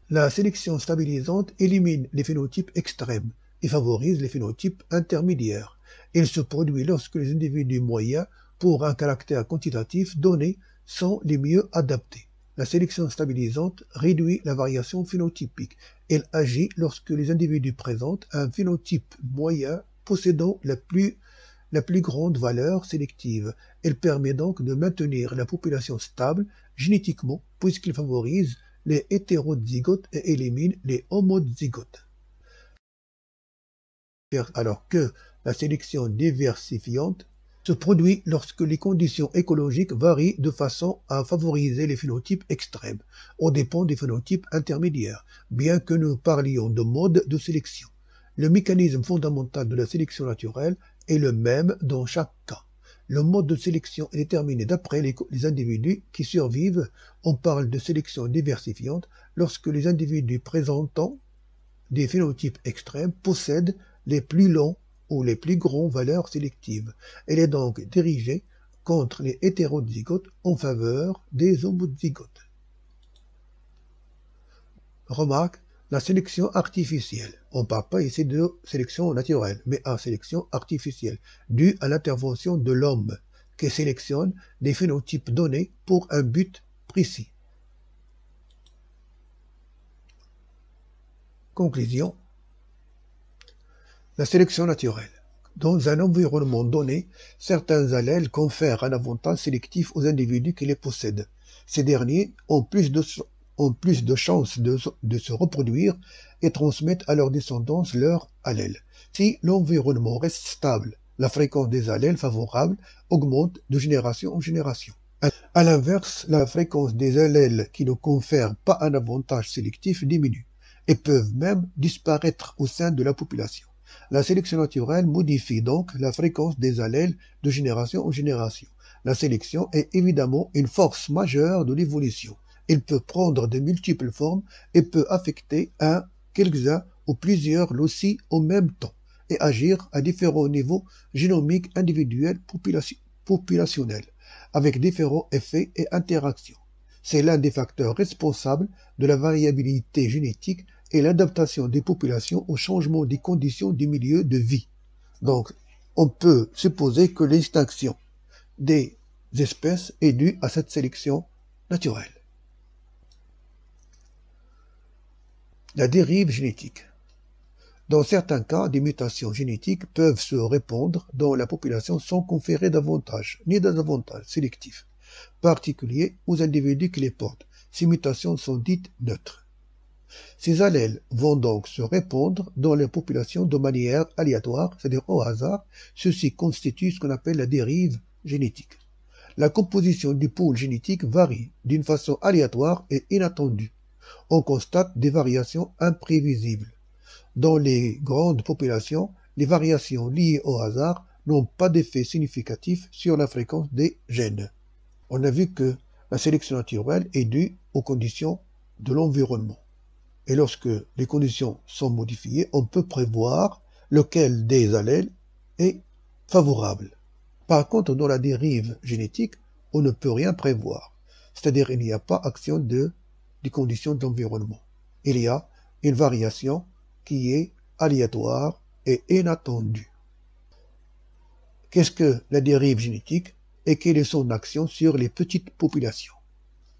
La sélection stabilisante élimine les phénotypes extrêmes et favorise les phénotypes intermédiaires. Elle se produit lorsque les individus moyens pour un caractère quantitatif donné sont les mieux adaptés. La sélection stabilisante réduit la variation phénotypique. Elle agit lorsque les individus présentent un phénotype moyen possédant la plus grande valeur sélective. Elle permet donc de maintenir la population stable génétiquement puisqu'elle favorise les hétérozygotes et élimine les homozygotes. Alors que la sélection diversifiante se produit lorsque les conditions écologiques varient de façon à favoriser les phénotypes extrêmes, aux dépens des phénotypes intermédiaires, bien que nous parlions de mode de sélection. Le mécanisme fondamental de la sélection naturelle est le même dans chaque cas. Le mode de sélection est déterminé d'après les individus qui survivent. On parle de sélection diversifiante lorsque les individus présentant des phénotypes extrêmes possèdent les plus longs ou les plus grandes valeurs sélectives. Elle est donc dirigée contre les hétérozygotes en faveur des homozygotes. Remarque, la sélection artificielle. On ne parle pas ici de sélection naturelle, mais à sélection artificielle, due à l'intervention de l'homme, qui sélectionne des phénotypes donnés pour un but précis. Conclusion. La sélection naturelle. Dans un environnement donné, certains allèles confèrent un avantage sélectif aux individus qui les possèdent. Ces derniers ont plus de chances de se reproduire et transmettent à leur descendance leurs allèles. Si l'environnement reste stable, la fréquence des allèles favorables augmente de génération en génération. À l'inverse, la fréquence des allèles qui ne confèrent pas un avantage sélectif diminue et peuvent même disparaître au sein de la population. La sélection naturelle modifie donc la fréquence des allèles de génération en génération. La sélection est évidemment une force majeure de l'évolution. Elle peut prendre de multiples formes et peut affecter quelques-uns ou plusieurs loci au même temps et agir à différents niveaux génomiques individuels populationnels, avec différents effets et interactions. C'est l'un des facteurs responsables de la variabilité génétique et l'adaptation des populations au changement des conditions du milieu de vie. Donc, on peut supposer que l'extinction des espèces est due à cette sélection naturelle. La dérive génétique. Dans certains cas, des mutations génétiques peuvent se répandre dans la population sans conférer d'avantages ni désavantages sélectifs particuliers aux individus qui les portent. Ces mutations sont dites neutres. Ces allèles vont donc se répandre dans les populations de manière aléatoire, c'est-à-dire au hasard. Ceci constitue ce qu'on appelle la dérive génétique. La composition du pôle génétique varie d'une façon aléatoire et inattendue. On constate des variations imprévisibles. Dans les grandes populations, les variations liées au hasard n'ont pas d'effet significatif sur la fréquence des gènes. On a vu que la sélection naturelle est due aux conditions de l'environnement. Et lorsque les conditions sont modifiées, on peut prévoir lequel des allèles est favorable. Par contre, dans la dérive génétique, on ne peut rien prévoir. C'est-à-dire qu'il n'y a pas action des conditions de l'environnement. Il y a une variation qui est aléatoire et inattendue. Qu'est-ce que la dérive génétique et quelle est son action sur les petites populations?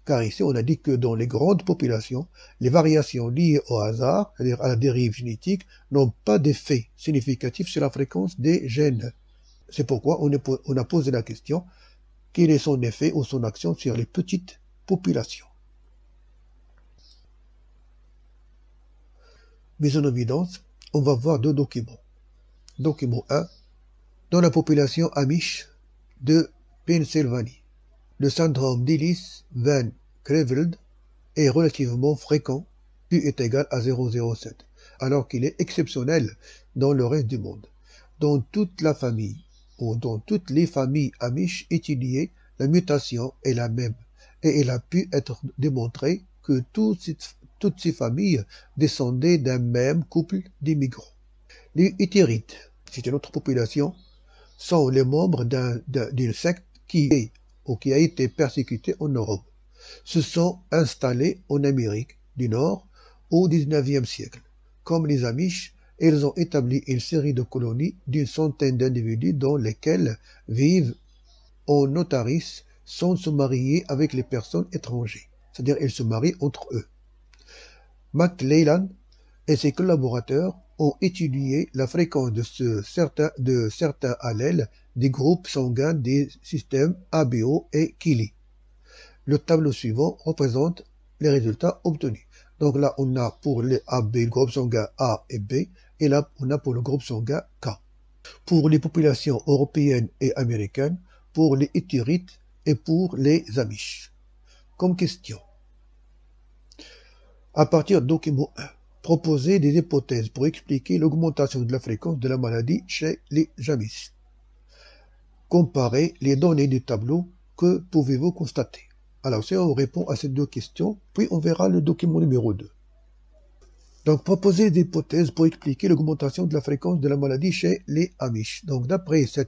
Car ici, on a dit que dans les grandes populations, les variations liées au hasard, c'est-à-dire à la dérive génétique, n'ont pas d'effet significatif sur la fréquence des gènes. C'est pourquoi on a posé la question, quel est son effet ou son action sur les petites populations? Mise en évidence, on va voir deux documents. Document 1, dans la population Amish de Pennsylvanie. Le syndrome d'Ellis Van Creveld est relativement fréquent, Q est égal à 0,07, alors qu'il est exceptionnel dans le reste du monde. Dans toute la famille, ou dans toutes les familles Amish étudiées, la mutation est la même, et il a pu être démontré que toutes ces familles descendaient d'un même couple d'immigrants. Les Hittérites, c'est une autre population, sont les membres d'une secte qui a été persécutée en Europe, se sont installés en Amérique du Nord au XIXe siècle. Comme les Amish, ils ont établi une série de colonies d'une centaine d'individus dans lesquels vivent en notaris sans se marier avec les personnes étrangères, c'est-à-dire ils se marient entre eux. McLellan et ses collaborateurs ont étudié la fréquence de certains allèles des groupes sanguins des systèmes ABO et Kili. Le tableau suivant représente les résultats obtenus. Donc là, on a pour les AB, le groupe sanguin A et B, et là, on a pour le groupe sanguin K. Pour les populations européennes et américaines, pour les Hutterites et pour les Amish. Comme question. À partir du document 1, proposez des hypothèses pour expliquer l'augmentation de la fréquence de la maladie chez les Amish. Comparez les données du tableau. Que pouvez-vous constater? Alors, si on répond à ces deux questions, puis on verra le document numéro 2. Donc, proposez des hypothèses pour expliquer l'augmentation de la fréquence de la maladie chez les Amish. Donc, d'après ces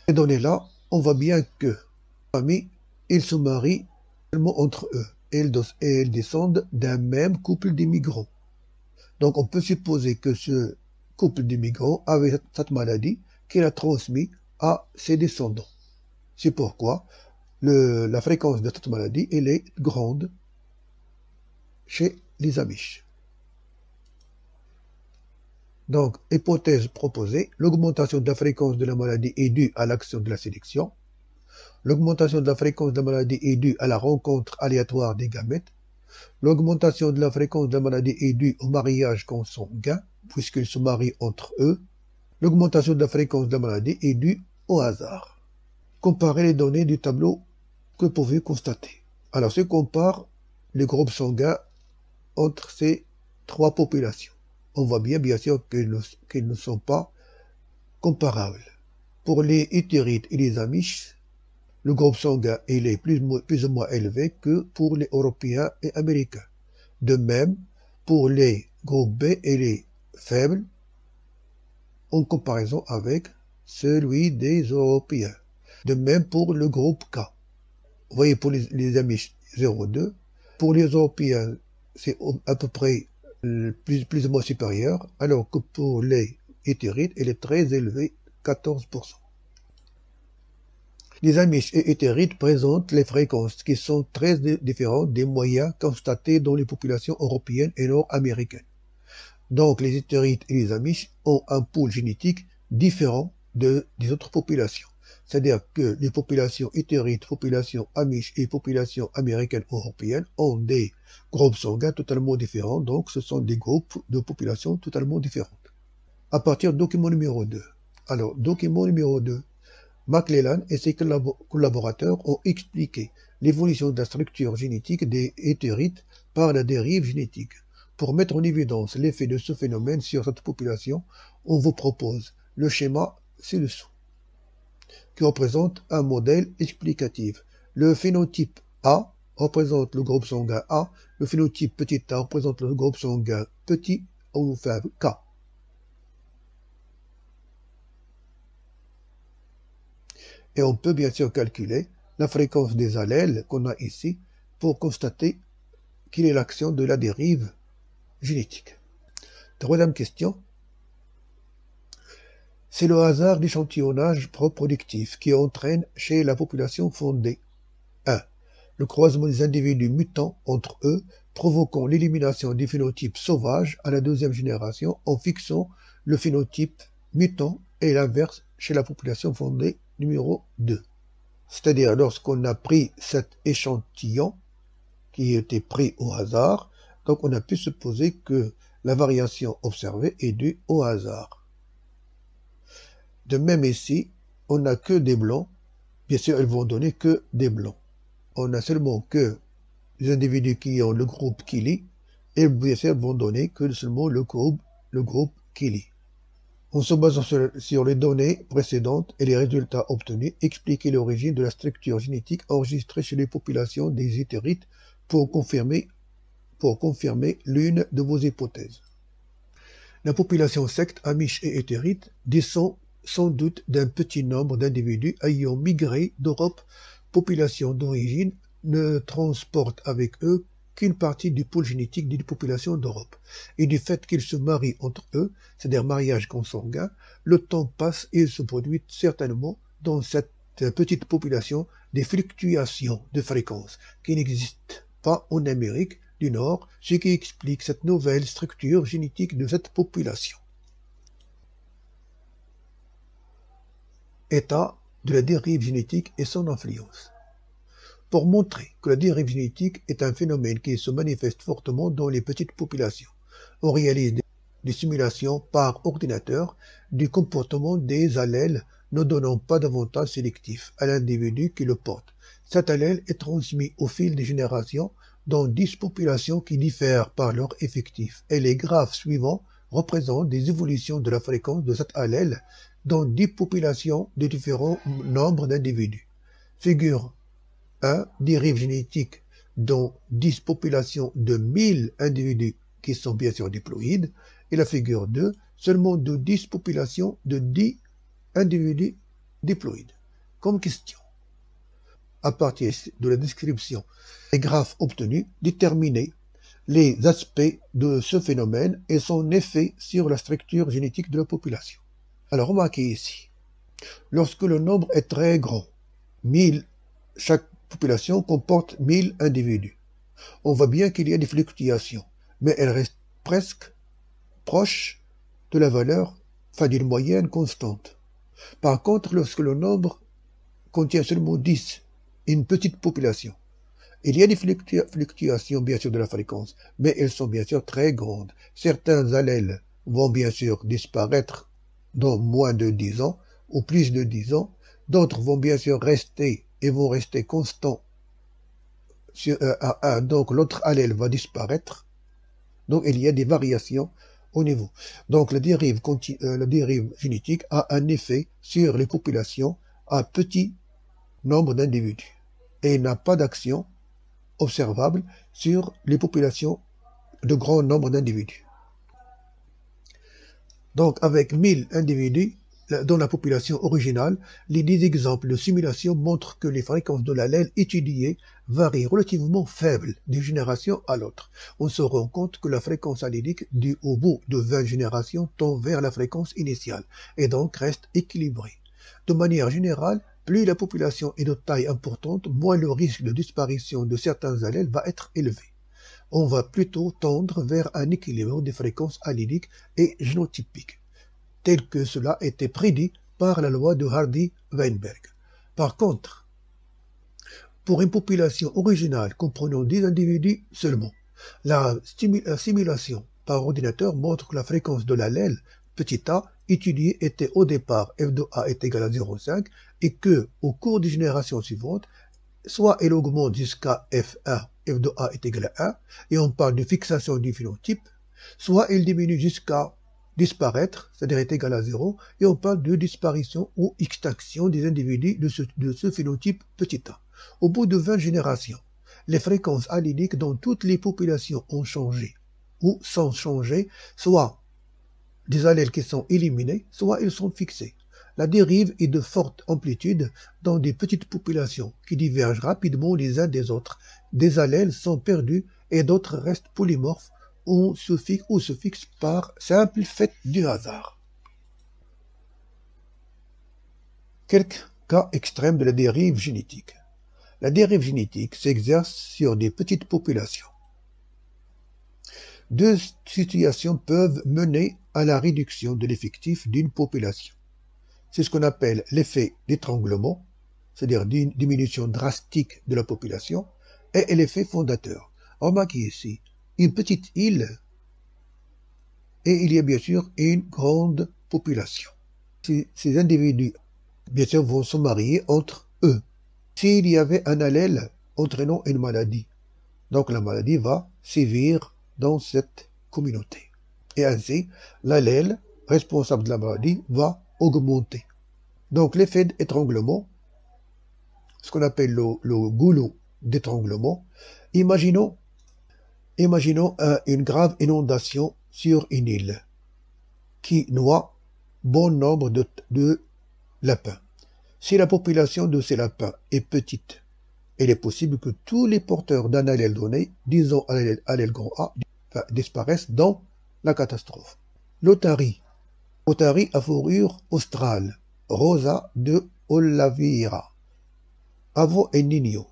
données-là, on voit bien que les familles, ils se marient seulement entre eux et ils descendent d'un même couple d'immigrants. Donc, on peut supposer que ce couple d'immigrants avait cette maladie qu'il a transmise à ses descendants. C'est pourquoi la fréquence de cette maladie elle est grande chez les Amish. Donc, hypothèse proposée, l'augmentation de la fréquence de la maladie est due à l'action de la sélection. L'augmentation de la fréquence de la maladie est due à la rencontre aléatoire des gamètes. L'augmentation de la fréquence de la maladie est due au mariage consanguin, puisqu'ils se marient entre eux. L'augmentation de la fréquence de la maladie est due au hasard. Comparez les données du tableau. Que pouvez-vous constater? Alors, si on compare les groupes sanguins entre ces trois populations, on voit bien sûr qu'ils ne sont pas comparables. Pour les Hutterites et les Amish, le groupe sanguin il est plus ou moins élevé que pour les Européens et Américains. De même, pour les groupes B, il est faible en comparaison avec celui des Européens. De même pour le groupe K. Vous voyez, pour les Amish, 0,2. Pour les Européens, c'est à peu près plus ou moins supérieur, alors que pour les Hutterites, il est très élevé, 14%. Les Amish et Hutterites présentent les fréquences qui sont très différentes des moyens constatés dans les populations européennes et nord-américaines. Donc les Hutterites et les Amish ont un pool génétique différent des autres populations. C'est-à-dire que les populations Hutterites, populations Amish et populations américaines européennes ont des groupes sanguins totalement différents, donc ce sont des groupes de populations totalement différentes. À partir du document numéro 2. Alors, document numéro 2. McClellan et ses collaborateurs ont expliqué l'évolution de la structure génétique des Hutterites par la dérive génétique. Pour mettre en évidence l'effet de ce phénomène sur cette population, on vous propose le schéma ci-dessous, qui représente un modèle explicatif. Le phénotype A représente le groupe sanguin A, le phénotype petit a représente le groupe sanguin petit ou faible K. Et on peut bien sûr calculer la fréquence des allèles qu'on a ici pour constater quelle est l'action de la dérive génétique. Troisième question. C'est le hasard d'échantillonnage reproductif qui entraîne chez la population fondée 1. Le croisement des individus mutants entre eux, provoquant l'élimination des phénotypes sauvages à la deuxième génération en fixant le phénotype mutant et l'inverse chez la population fondée numéro 2. C'est-à-dire lorsqu'on a pris cet échantillon qui était pris au hasard, donc on a pu supposer que la variation observée est due au hasard. De même ici, on n'a que des blancs. Bien sûr, elles vont donner que des blancs. On n'a seulement que les individus qui ont le groupe Kili, et bien sûr, elles vont donner que seulement le groupe Kili. En se basant sur les données précédentes et les résultats obtenus, expliquez l'origine de la structure génétique enregistrée chez les populations des Hutterites pour confirmer l'une de vos hypothèses. La population secte Amish et Hutterite descend sans doute d'un petit nombre d'individus ayant migré d'Europe. Population d'origine ne transporte avec eux qu'une partie du pôle génétique des populations d'Europe. Et du fait qu'ils se marient entre eux, c'est-à-dire mariage consanguin, le temps passe et il se produit certainement dans cette petite population des fluctuations de fréquence qui n'existent pas en Amérique du Nord, ce qui explique cette nouvelle structure génétique de cette population. État de la dérive génétique et son influence. pour montrer que la dérive génétique est un phénomène qui se manifeste fortement dans les petites populations. On réalise des simulations par ordinateur du comportement des allèles ne donnant pas d'avantage sélectif à l'individu qui le porte. Cet allèle est transmis au fil des générations dans 10 populations qui diffèrent par leur effectif, et les graphes suivants représentent des évolutions de la fréquence de cet allèle dans 10 populations de différents nombres d'individus. Figure 1, dérive génétique dans 10 populations de 1000 individus qui sont bien sûr diploïdes, et la figure 2, seulement de 10 populations de 10 individus diploïdes. Comme question, à partir de la description des graphes obtenus, déterminer les aspects de ce phénomène et son effet sur la structure génétique de la population. Alors remarquez ici, lorsque le nombre est très grand, 1000, chaque population comporte 1000 individus. On voit bien qu'il y a des fluctuations, mais elles restent presque proches de la valeur, d'une moyenne constante. Par contre, lorsque le nombre contient seulement 10, une petite population, il y a des fluctuations bien sûr de la fréquence, mais elles sont bien sûr très grandes. Certains allèles vont bien sûr disparaître dans moins de 10 ans ou plus de 10 ans, d'autres vont bien sûr rester et vont rester constants. Donc l'autre allèle va disparaître. Donc il y a des variations au niveau. Donc la dérive génétique a un effet sur les populations à petit nombre d'individus et n'a pas d'action observable sur les populations de grand nombre d'individus. Donc avec 1000 individus dans la population originale, les 10 exemples de simulation montrent que les fréquences de l'allèle étudiées varient relativement faibles d'une génération à l'autre. On se rend compte que la fréquence allélique au bout de 20 générations tend vers la fréquence initiale et donc reste équilibrée. De manière générale, plus la population est de taille importante, moins le risque de disparition de certains allèles va être élevé. On va plutôt tendre vers un équilibre des fréquences alléliques et génotypiques, tel que cela était prédit par la loi de Hardy-Weinberg. Par contre, pour une population originale comprenant 10 individus seulement, la simulation par ordinateur montre que la fréquence de l'allèle petit a étudiée était au départ f de a est égal à 0,5 et que, au cours des générations suivantes, soit elle augmente jusqu'à f1, f de a est égal à 1, et on parle de fixation du phénotype, soit elle diminue jusqu'à disparaître, c'est-à-dire est égal à 0, et on parle de disparition ou extinction des individus de ce phénotype petit a. Au bout de 20 générations, les fréquences alléliques dans toutes les populations ont changé, ou sont changées, soit des allèles qui sont éliminés, soit ils sont fixés. La dérive est de forte amplitude dans des petites populations qui divergent rapidement les uns des autres. Des allèles sont perdus et d'autres restent polymorphes ou se fixent par simple fait du hasard. Quelques cas extrêmes de la dérive génétique. La dérive génétique s'exerce sur des petites populations. Deux situations peuvent mener à la réduction de l'effectif d'une population. C'est ce qu'on appelle l'effet d'étranglement, c'est-à-dire une diminution drastique de la population, et l'effet fondateur. Remarquez ici, une petite île, et il y a bien sûr une grande population. Ces individus, bien sûr, vont se marier entre eux. S'il y avait un allèle entraînant une maladie, donc la maladie va sévir dans cette communauté. Et ainsi, l'allèle responsable de la maladie va augmenter. Donc l'effet d'étranglement, ce qu'on appelle le goulot d'étranglement, imaginons une grave inondation sur une île qui noie bon nombre de lapins. Si la population de ces lapins est petite, il est possible que tous les porteurs d'un allèle donné, disons allèle grand A, disparaissent dans la catastrophe. L'otarie à fourrure australe, Rosa de Oliveira, Avo et Nino,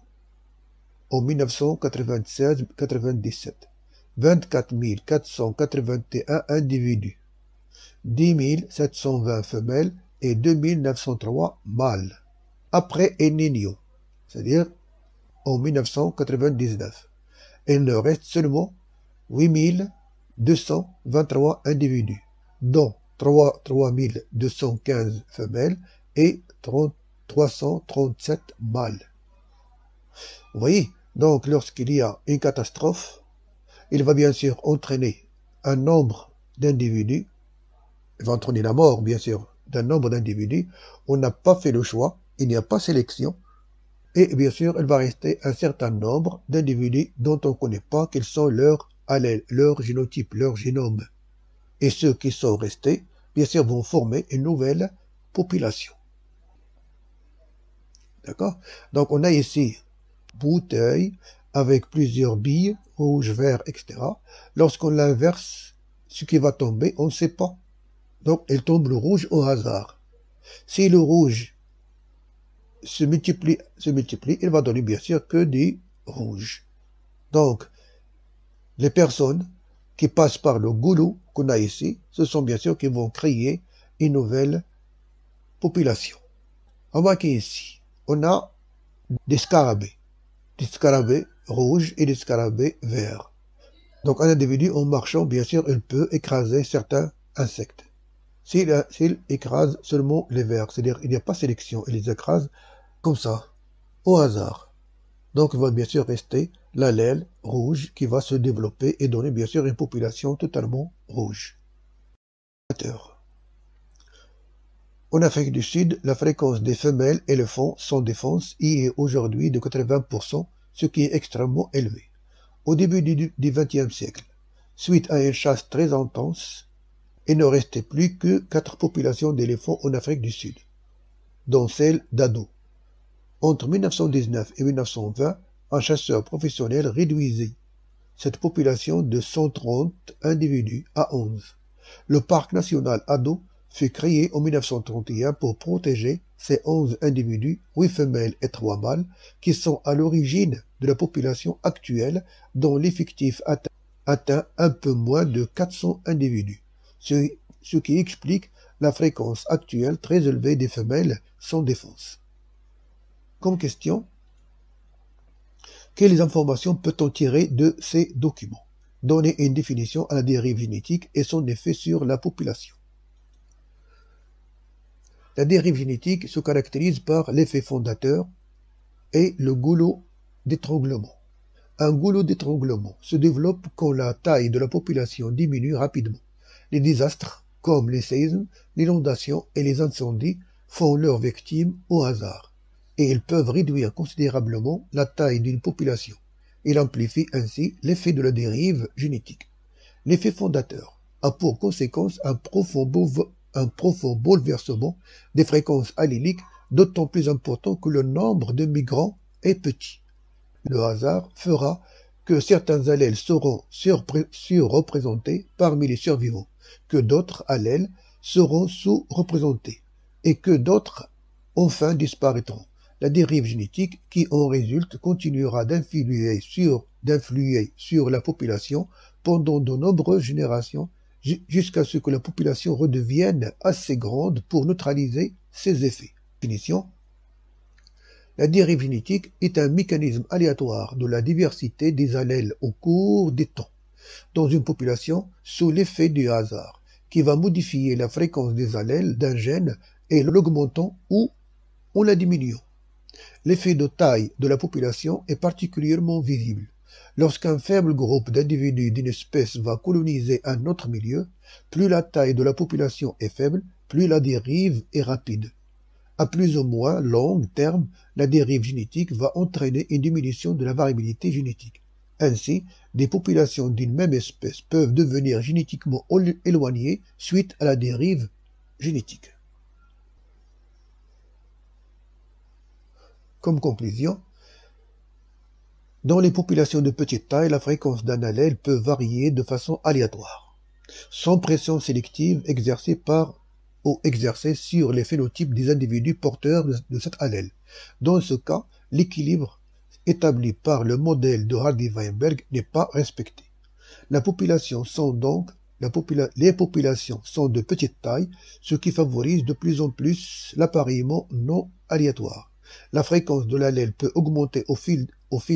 en 1996-97, 24 481 individus, 10 720 femelles et 2 903 mâles. Après El Niño, c'est-à-dire en 1999. Il ne reste seulement 8223 individus, dont 3215 femelles et 337 mâles. Vous voyez, donc lorsqu'il y a une catastrophe, il va bien sûr entraîner un nombre d'individus, il va entraîner la mort bien sûr d'un nombre d'individus. On n'a pas fait le choix, il n'y a pas sélection, et bien sûr il va rester un certain nombre d'individus dont on ne connaît pas quels sont leurs allèles, leur génotype, leur génome. Et ceux qui sont restés, bien sûr, vont former une nouvelle population. D'accord? Donc on a ici bouteille avec plusieurs billes, rouge, vert, etc. Lorsqu'on l'inverse, ce qui va tomber, on ne sait pas. Donc il tombe le rouge au hasard. Si le rouge se multiplie, il va donner bien sûr que du rouge. Donc les personnes qui passent par le goulot qu'on a ici, ce sont bien sûr qui vont créer une nouvelle population. Remarquez ici, on a des scarabées rouges et des scarabées verts. Donc un individu en marchant, bien sûr, il peut écraser certains insectes. S'il écrase seulement les verts, c'est-à-dire il n'y a pas sélection, il les écrase comme ça, au hasard. Donc il va bien sûr rester l'allèle rouge qui va se développer et donner bien sûr une population totalement rouge. En Afrique du Sud, la fréquence des femelles éléphants sans défense y est aujourd'hui de 80%, ce qui est extrêmement élevé. Au début du XXe siècle, suite à une chasse très intense, il ne restait plus que 4 populations d'éléphants en Afrique du Sud, dont celle d'Ado. Entre 1919 et 1920, un chasseur professionnel réduisit cette population de 130 individus à 11. Le parc national Ado fut créé en 1931 pour protéger ces 11 individus, 8 femelles et 3 mâles, qui sont à l'origine de la population actuelle dont l'effectif atteint un peu moins de 400 individus, ce qui explique la fréquence actuelle très élevée des femelles sans défense. Comme question, quelles informations peut-on tirer de ces documents? Donner une définition à la dérive génétique et son effet sur la population. La dérive génétique se caractérise par l'effet fondateur et le goulot d'étranglement. Un goulot d'étranglement se développe quand la taille de la population diminue rapidement. Les désastres, comme les séismes, l'inondation et les incendies, font leurs victimes au hasard, et ils peuvent réduire considérablement la taille d'une population. Il amplifie ainsi l'effet de la dérive génétique. L'effet fondateur a pour conséquence un profond bouleversement des fréquences alléliques, d'autant plus important que le nombre de migrants est petit. Le hasard fera que certains allèles seront surreprésentés parmi les survivants, que d'autres allèles seront sous-représentés, et que d'autres enfin disparaîtront. La dérive génétique qui en résulte continuera d'influer sur la population pendant de nombreuses générations jusqu'à ce que la population redevienne assez grande pour neutraliser ses effets. Définition. La dérive génétique est un mécanisme aléatoire de la diversité des allèles au cours des temps, dans une population sous l'effet du hasard, qui va modifier la fréquence des allèles d'un gène et l'augmentant ou en la diminuant. L'effet de taille de la population est particulièrement visible. Lorsqu'un faible groupe d'individus d'une espèce va coloniser un autre milieu, plus la taille de la population est faible, plus la dérive est rapide. À plus ou moins long terme, la dérive génétique va entraîner une diminution de la variabilité génétique. Ainsi, des populations d'une même espèce peuvent devenir génétiquement éloignées suite à la dérive génétique. Comme conclusion, dans les populations de petite taille, la fréquence d'un allèle peut varier de façon aléatoire, sans pression sélective exercée sur les phénotypes des individus porteurs de cet allèle. Dans ce cas, l'équilibre établi par le modèle de Hardy-Weinberg n'est pas respecté. Les populations sont de petite taille, ce qui favorise de plus en plus l'appariement non aléatoire. La fréquence de l'allèle peut augmenter au fil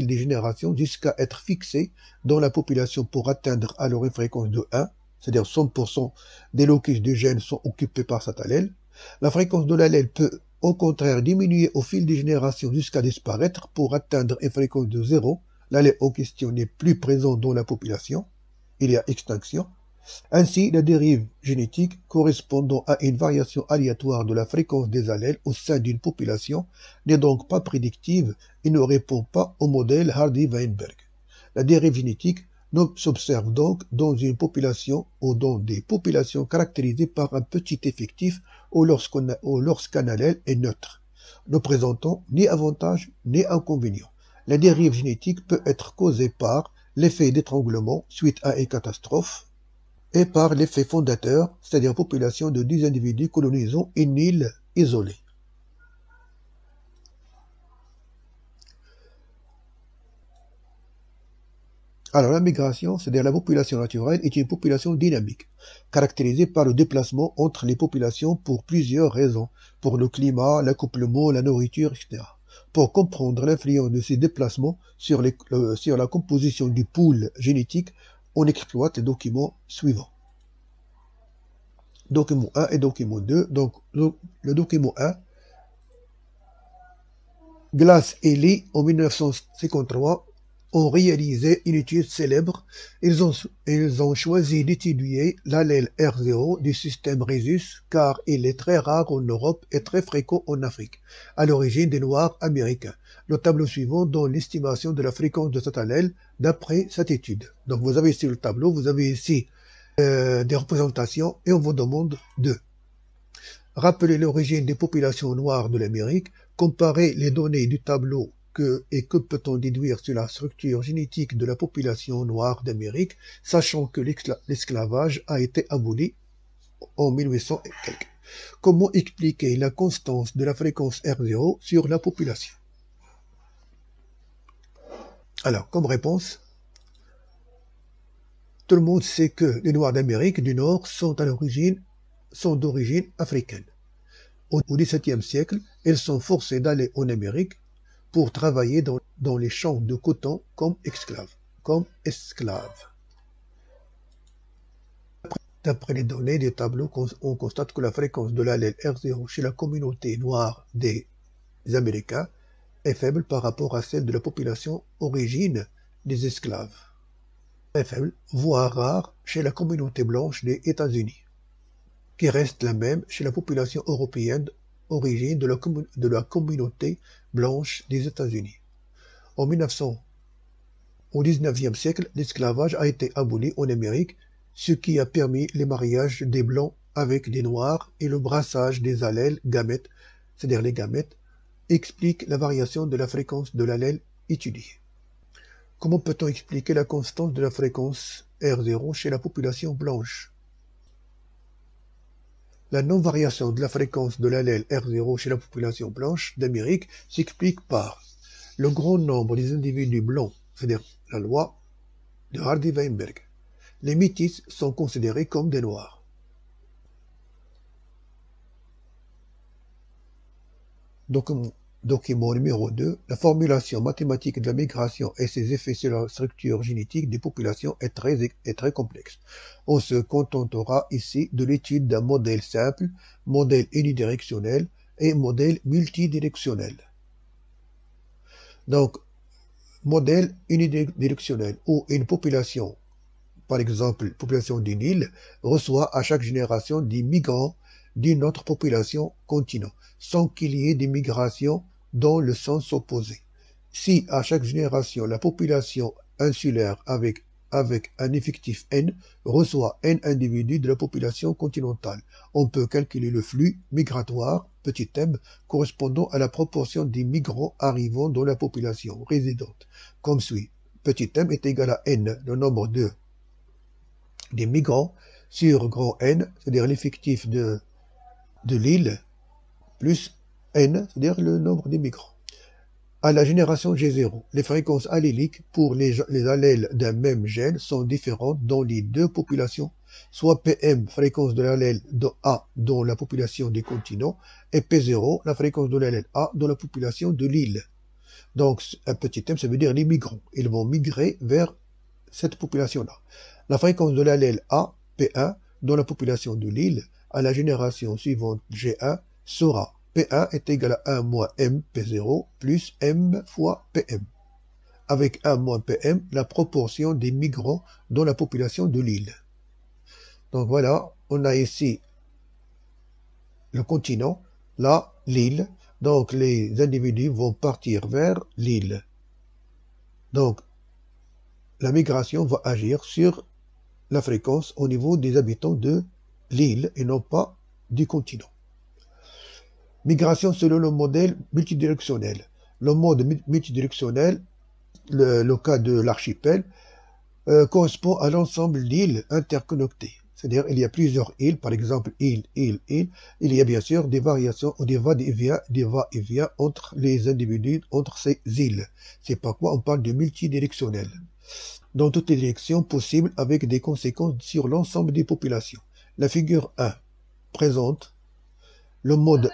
des générations jusqu'à être fixée dans la population pour atteindre alors une fréquence de 1, c'est-à-dire 100% des locus du gène sont occupés par cet allèle. La fréquence de l'allèle peut au contraire diminuer au fil des générations jusqu'à disparaître pour atteindre une fréquence de 0. L'allèle en question n'est plus présent dans la population. Il y a extinction. Ainsi, la dérive génétique correspondant à une variation aléatoire de la fréquence des allèles au sein d'une population n'est donc pas prédictive et ne répond pas au modèle Hardy-Weinberg. La dérive génétique s'observe donc dans une population ou dans des populations caractérisées par un petit effectif ou lorsqu'un allèle est neutre, ne présentant ni avantage ni inconvénient. La dérive génétique peut être causée par l'effet d'étranglement suite à une catastrophe et par l'effet fondateur, c'est-à-dire population de 10 individus colonisant une île isolée. Alors la migration, c'est-à-dire la population naturelle, est une population dynamique, caractérisée par le déplacement entre les populations pour plusieurs raisons, pour le climat, l'accouplement, la nourriture, etc. Pour comprendre l'influence de ces déplacements sur la composition du pool génétique, on exploite les documents suivants. Document 1 et document 2. Donc, le document 1, Glass et Lee, en 1953, ont réalisé une étude célèbre. Ils ont choisi d'étudier l'allèle R0 du système Rhésus car il est très rare en Europe et très fréquent en Afrique, à l'origine des Noirs américains. Le tableau suivant donne l'estimation de la fréquence de cet allèle d'après cette étude. Donc vous avez ici le tableau, vous avez ici des représentations et on vous demande de rappeler l'origine des populations noires de l'Amérique, comparer les données du tableau et que peut-on déduire sur la structure génétique de la population noire d'Amérique, sachant que l'esclavage a été aboli en 1800 et quelques. Comment expliquer la constance de la fréquence R0 sur la population? Alors, comme réponse, tout le monde sait que les Noirs d'Amérique du Nord sont d'origine africaine. Au XVIIe siècle, ils sont forcés d'aller en Amérique pour travailler dans les champs de coton comme esclaves. D'après les données des tableaux, on constate que la fréquence de l'allèle R0 chez la communauté noire des Américains est faible par rapport à celle de la population origine des esclaves. Très faible, voire rare, chez la communauté blanche des États-Unis, qui reste la même chez la population européenne origine de la communauté blanche des États-Unis. Au XIXe siècle, l'esclavage a été aboli en Amérique, ce qui a permis les mariages des blancs avec des noirs et le brassage des allèles gamètes, c'est-à-dire les gamètes, explique la variation de la fréquence de l'allèle étudiée. Comment peut-on expliquer la constance de la fréquence R0 chez la population blanche? La non-variation de la fréquence de l'allèle R0 chez la population blanche d'Amérique s'explique par le grand nombre des individus blancs, c'est-à-dire la loi de Hardy-Weinberg. Les métis sont considérés comme des noirs. Document numéro 2. La formulation mathématique de la migration et ses effets sur la structure génétique des populations est très complexe. On se contentera ici de l'étude d'un modèle simple, modèle unidirectionnel et modèle multidirectionnel. Donc, modèle unidirectionnel où une population, par exemple population d'une île, reçoit à chaque génération des migrants d'une autre population continent, sans qu'il y ait des migrations dans le sens opposé. Si à chaque génération la population insulaire avec un effectif N reçoit N individus de la population continentale, on peut calculer le flux migratoire, petit m, correspondant à la proportion des migrants arrivant dans la population résidente, comme suit. Petit m est égal à N, le nombre des migrants, sur grand N, c'est-à-dire l'effectif de l'île, plus N, c'est-à-dire le nombre des migrants. À la génération G0, les fréquences alléliques pour les allèles d'un même gène sont différentes dans les deux populations. soit PM, fréquence de l'allèle de A dans la population des continents, et P0, la fréquence de l'allèle A dans la population de l'île. Donc, un petit m, ça veut dire les migrants. Ils vont migrer vers cette population-là. La fréquence de l'allèle A, P1, dans la population de l'île, à la génération suivante G1, sera P1 est égal à 1 moins M P0 plus M fois PM. Avec 1 moins PM, la proportion des migrants dans la population de l'île. Donc voilà, on a ici le continent, là, l'île. Donc les individus vont partir vers l'île. Donc la migration va agir sur la fréquence au niveau des habitants de l'île et non pas du continent. Migration selon le modèle multidirectionnel. Le mode multidirectionnel, le cas de l'archipel, correspond à l'ensemble d'îles interconnectées. C'est-à-dire il y a plusieurs îles, par exemple île. Il y a bien sûr des variations ou des va-et-vient entre les individus, entre ces îles. C'est pourquoi on parle de multidirectionnel. Dans toutes les directions possibles avec des conséquences sur l'ensemble des populations. La figure 1 présente le mode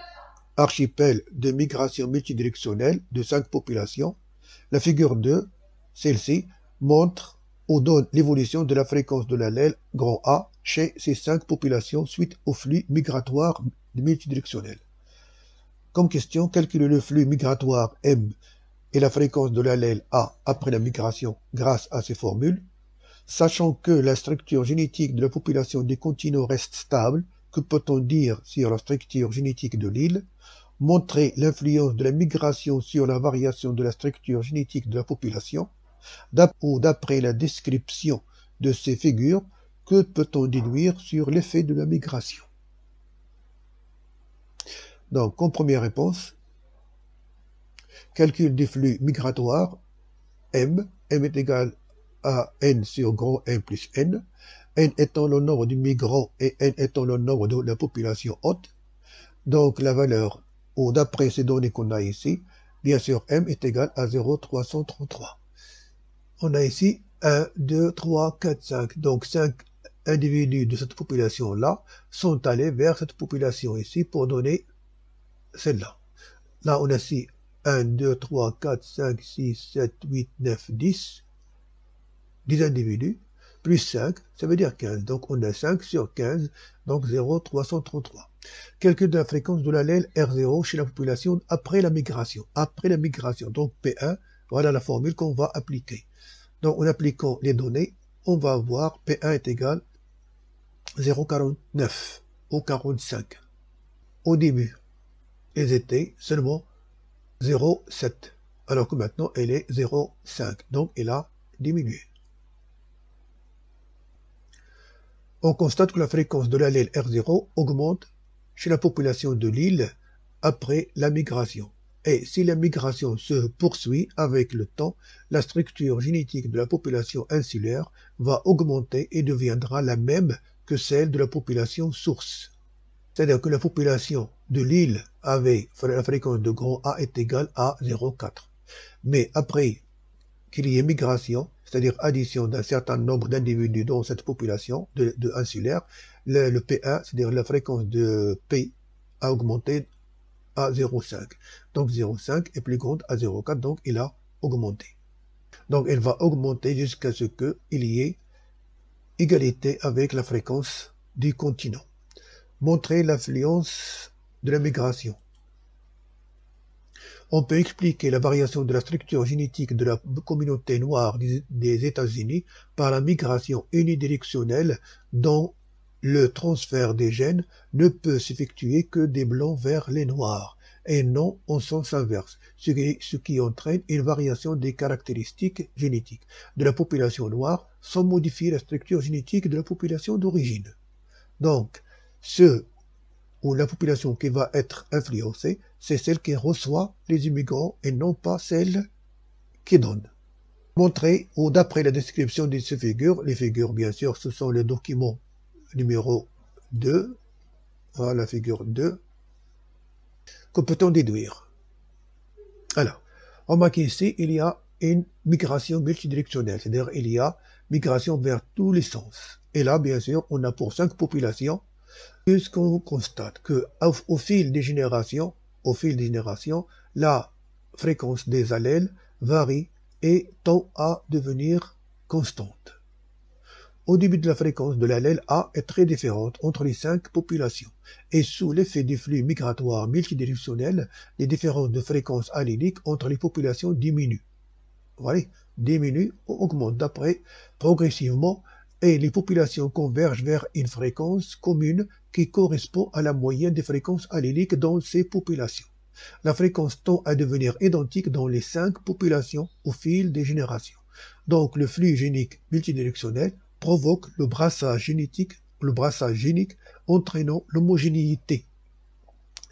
archipel de migration multidirectionnelle de 5 populations. La figure 2, celle-ci, montre ou donne l'évolution de la fréquence de l'allèle grand A chez ces 5 populations suite au flux migratoire multidirectionnel. Comme question, calculer le flux migratoire M et la fréquence de l'allèle A après la migration grâce à ces formules. Sachant que la structure génétique de la population des continents reste stable, que peut-on dire sur la structure génétique de l'île? Montrer l'influence de la migration sur la variation de la structure génétique de la population. D'après la description de ces figures, que peut-on déduire sur l'effet de la migration? Donc, comme première réponse, calcul des flux migratoires, M est égal à N sur grand N plus N étant le nombre de migrants et N étant le nombre de la population hôte. Donc, la valeur, ou d'après ces données qu'on a ici, bien sûr, M est égal à 0,333. On a ici 1, 2, 3, 4, 5. Donc 5 individus de cette population-là sont allés vers cette population ici pour donner celle-là. Là, on a ici 1, 2, 3, 4, 5, 6, 7, 8, 9, 10. 10 individus, plus 5, ça veut dire 15. Donc on a 5 sur 15, donc 0,333. Calcul de la fréquence de l'allèle R0 chez la population après la migration. Après la migration, donc P1, voilà la formule qu'on va appliquer. Donc en appliquant les données, on va avoir P1 est égal à 0,49 ou 45. Au début, ils étaient seulement 0,7, alors que maintenant elle est 0,5. Donc elle a diminué. On constate que la fréquence de l'allèle R0 augmente chez la population de l'île après la migration. Et si la migration se poursuit avec le temps, la structure génétique de la population insulaire va augmenter et deviendra la même que celle de la population source. C'est-à-dire que la population de l'île avait la fréquence de grand A est égale à 0,4. Mais après qu'il y ait migration, c'est-à-dire addition d'un certain nombre d'individus dans cette population de insulaire, le P1, c'est-à-dire la fréquence de P, a augmenté à 0,5. Donc 0,5 est plus grande à 0,4, donc il a augmenté. Donc elle va augmenter jusqu'à ce qu'il y ait égalité avec la fréquence du continent. Montrer l'influence de la migration. On peut expliquer la variation de la structure génétique de la communauté noire des États-Unis par la migration unidirectionnelle dont le transfert des gènes ne peut s'effectuer que des blancs vers les noirs, et non en sens inverse, ce qui entraîne une variation des caractéristiques génétiques de la population noire sans modifier la structure génétique de la population d'origine. Donc, ou la population qui va être influencée, c'est celle qui reçoit les immigrants et non pas celle qui donne. Montrer, ou d'après la description de ces figures, les figures bien sûr ce sont les documents numéro 2, voilà la figure 2, que peut-on déduire? Alors, remarquez ici, il y a une migration multidirectionnelle, c'est-à-dire il y a migration vers tous les sens. Et là, bien sûr, on a pour 5 populations, puisqu'on constate que au fil des générations, la fréquence des allèles varie et tend à devenir constante. Au début de la fréquence de l'allèle A est très différente entre les 5 populations, et sous l'effet des flux migratoires multidirectionnels, les différences de fréquence allélique entre les populations diminuent. Voilà, diminuent ou augmentent d'après progressivement, et les populations convergent vers une fréquence commune qui correspond à la moyenne des fréquences alléliques dans ces populations. La fréquence tend à devenir identique dans les 5 populations au fil des générations. Donc le flux génique multidirectionnel provoque le brassage génique entraînant l'homogénéité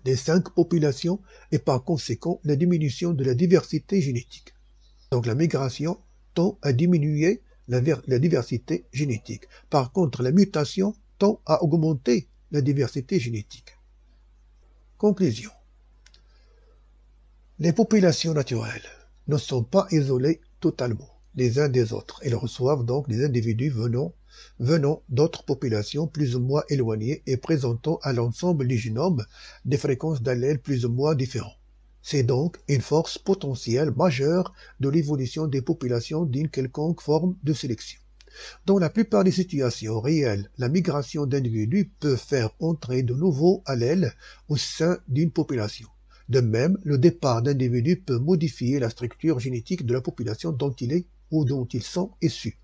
des 5 populations et par conséquent la diminution de la diversité génétique. Donc la migration tend à diminuer la diversité génétique. Par contre, la mutation tend à augmenter la diversité génétique. Conclusion. Les populations naturelles ne sont pas isolées totalement les uns des autres. Elles reçoivent donc des individus venant d'autres populations plus ou moins éloignées et présentant à l'ensemble du génome des fréquences d'allèles plus ou moins différentes. C'est donc une force potentielle majeure de l'évolution des populations d'une quelconque forme de sélection. Dans la plupart des situations réelles, la migration d'individus peut faire entrer de nouveaux allèles au sein d'une population. De même, le départ d'individus peut modifier la structure génétique de la population dont il est ou dont ils sont issus.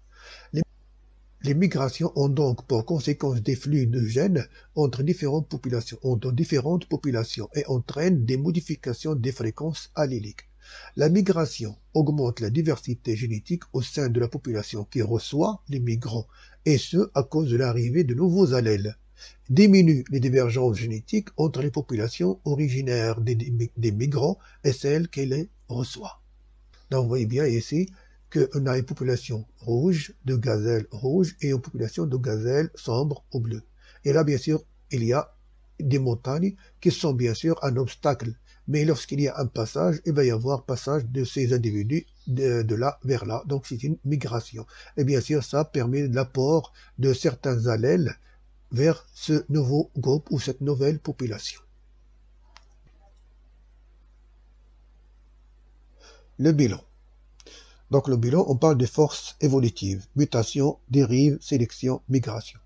Les migrations ont donc pour conséquence des flux de gènes entre différentes populations et entraînent des modifications des fréquences alléliques. La migration augmente la diversité génétique au sein de la population qui reçoit les migrants, et ce à cause de l'arrivée de nouveaux allèles. Diminue les divergences génétiques entre les populations originaires des migrants et celles qui les reçoivent. Donc vous voyez bien ici qu'on a une population rouge de gazelles rouges et une population de gazelles sombres ou bleues. Et là, bien sûr, il y a des montagnes qui sont bien sûr un obstacle. Mais lorsqu'il y a un passage, il va y avoir passage de ces individus de là vers là. Donc c'est une migration. Et bien sûr, ça permet l'apport de certains allèles vers ce nouveau groupe ou cette nouvelle population. Le bilan. Donc le bilan, on parle des forces évolutives, mutation, dérive, sélection, migration.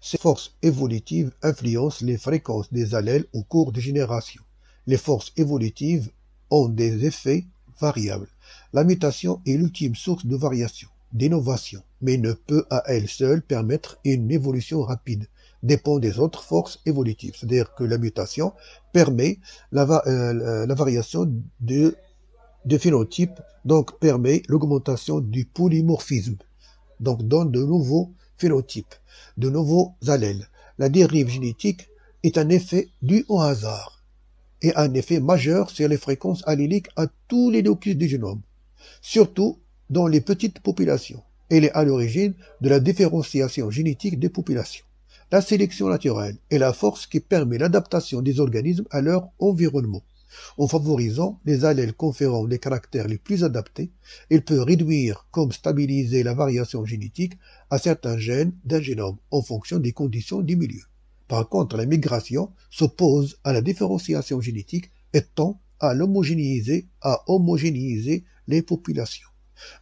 Ces forces évolutives influencent les fréquences des allèles au cours des générations. Les forces évolutives ont des effets variables. La mutation est l'ultime source de variation, d'innovation, mais ne peut à elle seule permettre une évolution rapide, dépend des autres forces évolutives. C'est-à-dire que la mutation permet la variation de phénotype, donc permet l'augmentation du polymorphisme, donc donne de nouveaux phénotypes, de nouveaux allèles. La dérive génétique est un effet dû au hasard et un effet majeur sur les fréquences alléliques à tous les nucléus du génome, surtout dans les petites populations. Elle est à l'origine de la différenciation génétique des populations. La sélection naturelle est la force qui permet l'adaptation des organismes à leur environnement. En favorisant les allèles conférant les caractères les plus adaptés, il peut réduire comme stabiliser la variation génétique à certains gènes d'un génome en fonction des conditions du milieu. Par contre, la migration s'oppose à la différenciation génétique et tend à homogénéiser les populations.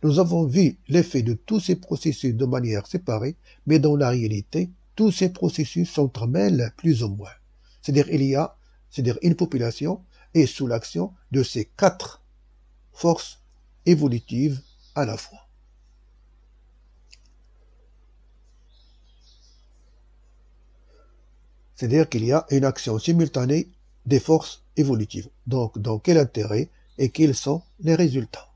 Nous avons vu l'effet de tous ces processus de manière séparée, mais dans la réalité, tous ces processus s'entremêlent plus ou moins. C'est-à-dire une population est sous l'action de ces 4 forces évolutives à la fois. C'est-à-dire qu'il y a une action simultanée des forces évolutives. Donc, dans quel intérêt et quels sont les résultats?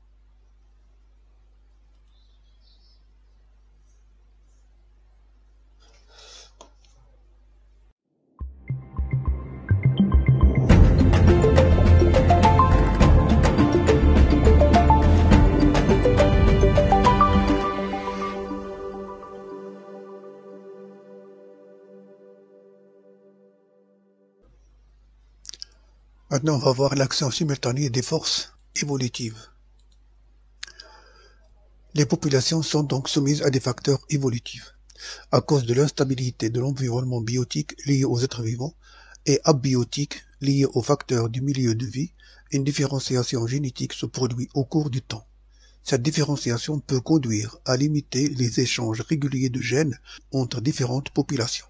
Maintenant, on va voir l'action simultanée des forces évolutives. Les populations sont donc soumises à des facteurs évolutifs. À cause de l'instabilité de l'environnement biotique lié aux êtres vivants et abiotique lié aux facteurs du milieu de vie, une différenciation génétique se produit au cours du temps. Cette différenciation peut conduire à limiter les échanges réguliers de gènes entre différentes populations.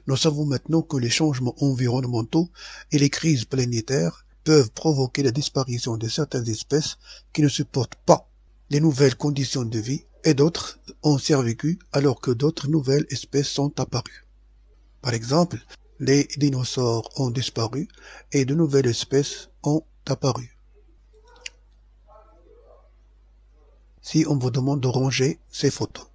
Nous savons maintenant que les changements environnementaux et les crises planétaires peuvent provoquer la disparition de certaines espèces qui ne supportent pas les nouvelles conditions de vie et d'autres ont survécu alors que d'autres nouvelles espèces sont apparues. Par exemple, les dinosaures ont disparu et de nouvelles espèces ont apparu. Si on vous demande de ranger ces photos.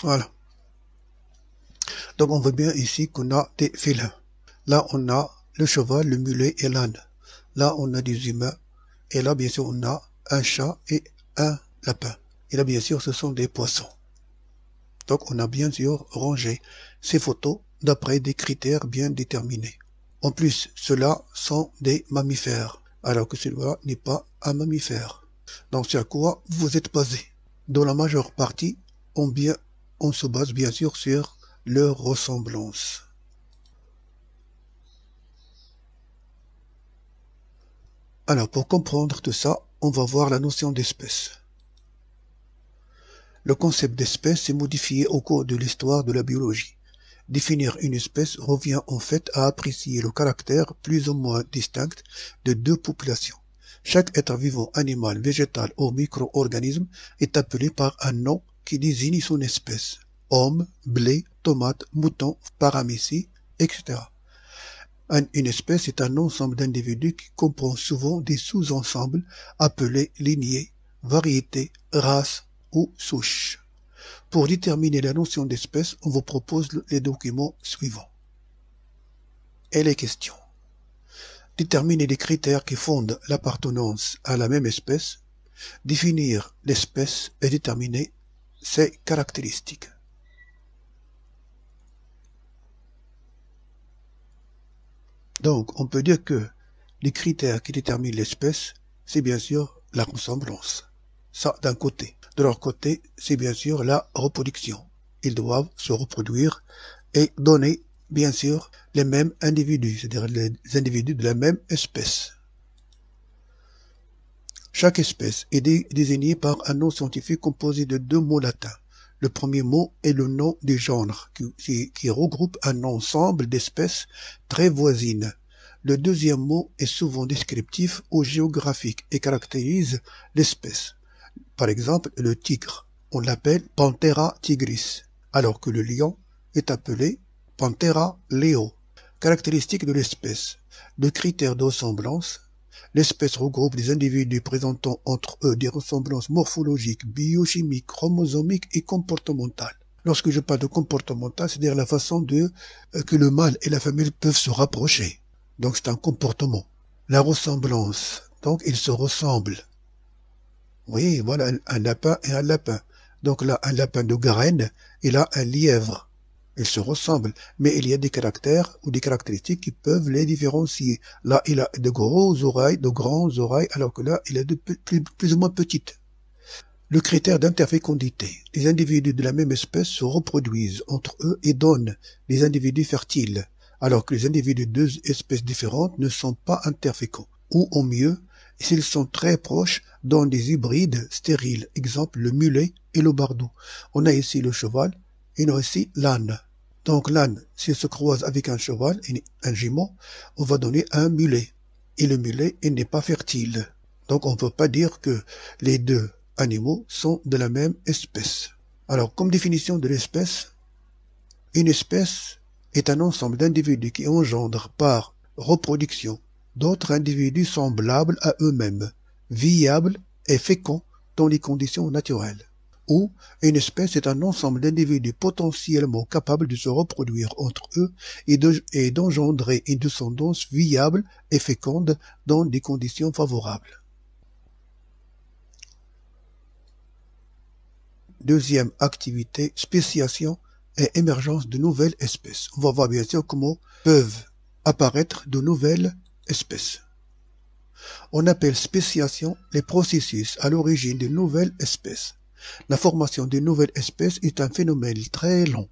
Voilà. Donc on voit bien ici qu'on a des félins. Là on a le cheval, le mulet et l'âne. Là on a des humains. Et là bien sûr on a un chat et un lapin. Et là bien sûr ce sont des poissons. Donc on a bien sûr rangé ces photos d'après des critères bien déterminés. En plus, ceux-là sont des mammifères, alors que celui-là n'est pas un mammifère. Donc c'est à quoi vous êtes basé. Dans la majeure partie, on se base bien sûr sur leur ressemblance. Alors pour comprendre tout ça, on va voir la notion d'espèce. Le concept d'espèce s'est modifié au cours de l'histoire de la biologie. Définir une espèce revient en fait à apprécier le caractère plus ou moins distinct de deux populations. Chaque être vivant, animal, végétal ou micro-organisme est appelé par un nom qui désigne son espèce. Homme, blé, tomate, mouton, paramécie, etc. Une espèce est un ensemble d'individus qui comprend souvent des sous-ensembles appelés lignées, variétés, races ou souches. Pour déterminer la notion d'espèce, on vous propose les documents suivants. Et les questions. Déterminer les critères qui fondent l'appartenance à la même espèce, définir l'espèce et déterminer ses caractéristiques. Donc, on peut dire que les critères qui déterminent l'espèce, c'est bien sûr la ressemblance. Ça, d'un côté. De leur côté, c'est bien sûr la reproduction. Ils doivent se reproduire et donner, bien sûr, les mêmes individus, c'est-à-dire les individus de la même espèce. Chaque espèce est désignée par un nom scientifique composé de deux mots latins. Le premier mot est le nom du genre, qui regroupe un ensemble d'espèces très voisines. Le deuxième mot est souvent descriptif ou géographique et caractérise l'espèce. Par exemple, le tigre, on l'appelle Panthera tigris, alors que le lion est appelé Panthera leo. Caractéristiques de l'espèce. Le critère de ressemblance. L'espèce regroupe des individus présentant entre eux des ressemblances morphologiques, biochimiques, chromosomiques et comportementales. Lorsque je parle de comportemental, c'est-à-dire la façon que le mâle et la femelle peuvent se rapprocher. Donc c'est un comportement. La ressemblance. Donc ils se ressemblent. Oui, voilà un lapin et un lapin. Donc là, un lapin de graine et là, un lièvre. Ils se ressemblent, mais il y a des caractères ou des caractéristiques qui peuvent les différencier. Là, il a de grosses oreilles, de grandes oreilles, alors que là, il a de plus ou moins petites. Le critère d'interfécondité. Les individus de la même espèce se reproduisent entre eux et donnent des individus fertiles, alors que les individus de deux espèces différentes ne sont pas interféconds. Ou au mieux, s'ils sont très proches, donnent des hybrides stériles. Exemple, le mulet et le bardou. On a ici le cheval et on a ici l'âne. Donc l'âne, s'il se croise avec un cheval, un jumeau, on va donner un mulet. Et le mulet, il n'est pas fertile. Donc on ne peut pas dire que les deux animaux sont de la même espèce. Alors, comme définition de l'espèce, une espèce est un ensemble d'individus qui engendrent par reproduction d'autres individus semblables à eux-mêmes, viables et féconds dans les conditions naturelles. où une espèce est un ensemble d'individus potentiellement capables de se reproduire entre eux et d'engendrer une descendance viable et féconde dans des conditions favorables. Deuxième activité, spéciation et émergence de nouvelles espèces. On va voir bien sûr comment peuvent apparaître de nouvelles espèces. On appelle spéciation les processus à l'origine de nouvelles espèces. La formation de nouvelles espèces est un phénomène très long,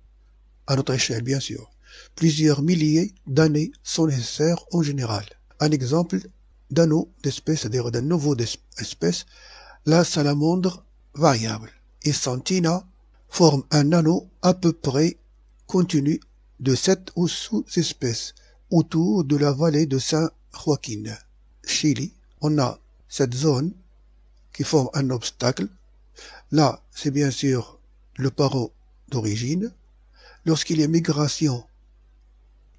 à notre échelle bien sûr. Plusieurs milliers d'années sont nécessaires en général. Un exemple d'anneau d'espèces, c'est-à-dire d'un nouveau d'espèce, la salamandre variable et Santina forment un anneau à peu près continu de 7 sous-espèces autour de la vallée de San Joaquin. Chili, on a cette zone qui forme un obstacle. Là, c'est bien sûr le parent d'origine. Lorsqu'il y a migration,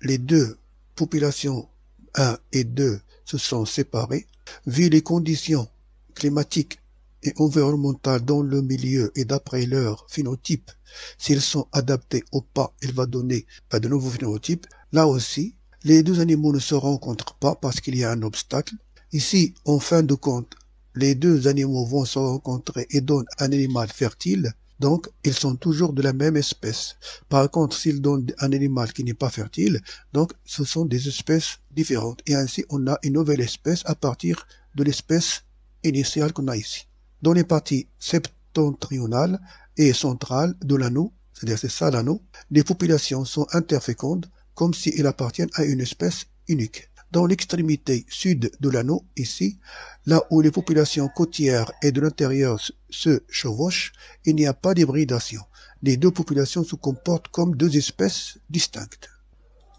les deux populations 1 et 2 se sont séparées. Vu les conditions climatiques et environnementales dans le milieu et d'après leur phénotype, s'ils sont adaptés ou pas, il va donner de nouveaux phénotypes. Là aussi, les deux animaux ne se rencontrent pas parce qu'il y a un obstacle. Ici, en fin de compte, les deux animaux vont se rencontrer et donnent un animal fertile, donc ils sont toujours de la même espèce. Par contre, s'ils donnent un animal qui n'est pas fertile, donc ce sont des espèces différentes. Et ainsi, on a une nouvelle espèce à partir de l'espèce initiale qu'on a ici. Dans les parties septentrionales et centrales de l'anneau, c'est-à-dire c'est ça l'anneau, les populations sont interfécondes comme si elles appartiennent à une espèce unique. Dans l'extrémité sud de l'anneau, ici, là où les populations côtières et de l'intérieur se chevauchent, il n'y a pas d'hybridation. Les deux populations se comportent comme deux espèces distinctes.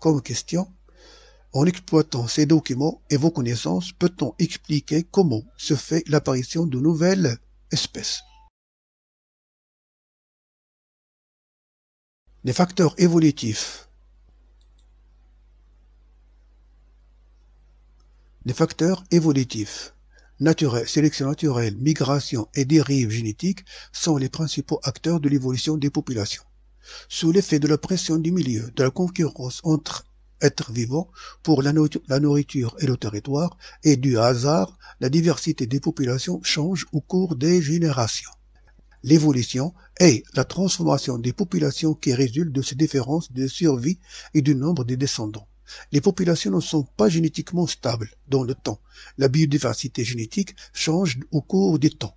Comme question, en exploitant ces documents et vos connaissances, peut-on expliquer comment se fait l'apparition de nouvelles espèces? Les facteurs évolutifs. Les facteurs évolutifs, naturels, sélection naturelle, migration et dérive génétique sont les principaux acteurs de l'évolution des populations. Sous l'effet de la pression du milieu, de la concurrence entre êtres vivants pour la nourriture et le territoire, et du hasard, la diversité des populations change au cours des générations. L'évolution est la transformation des populations qui résulte de ces différences de survie et du nombre des descendants. Les populations ne sont pas génétiquement stables dans le temps. La biodiversité génétique change au cours du temps.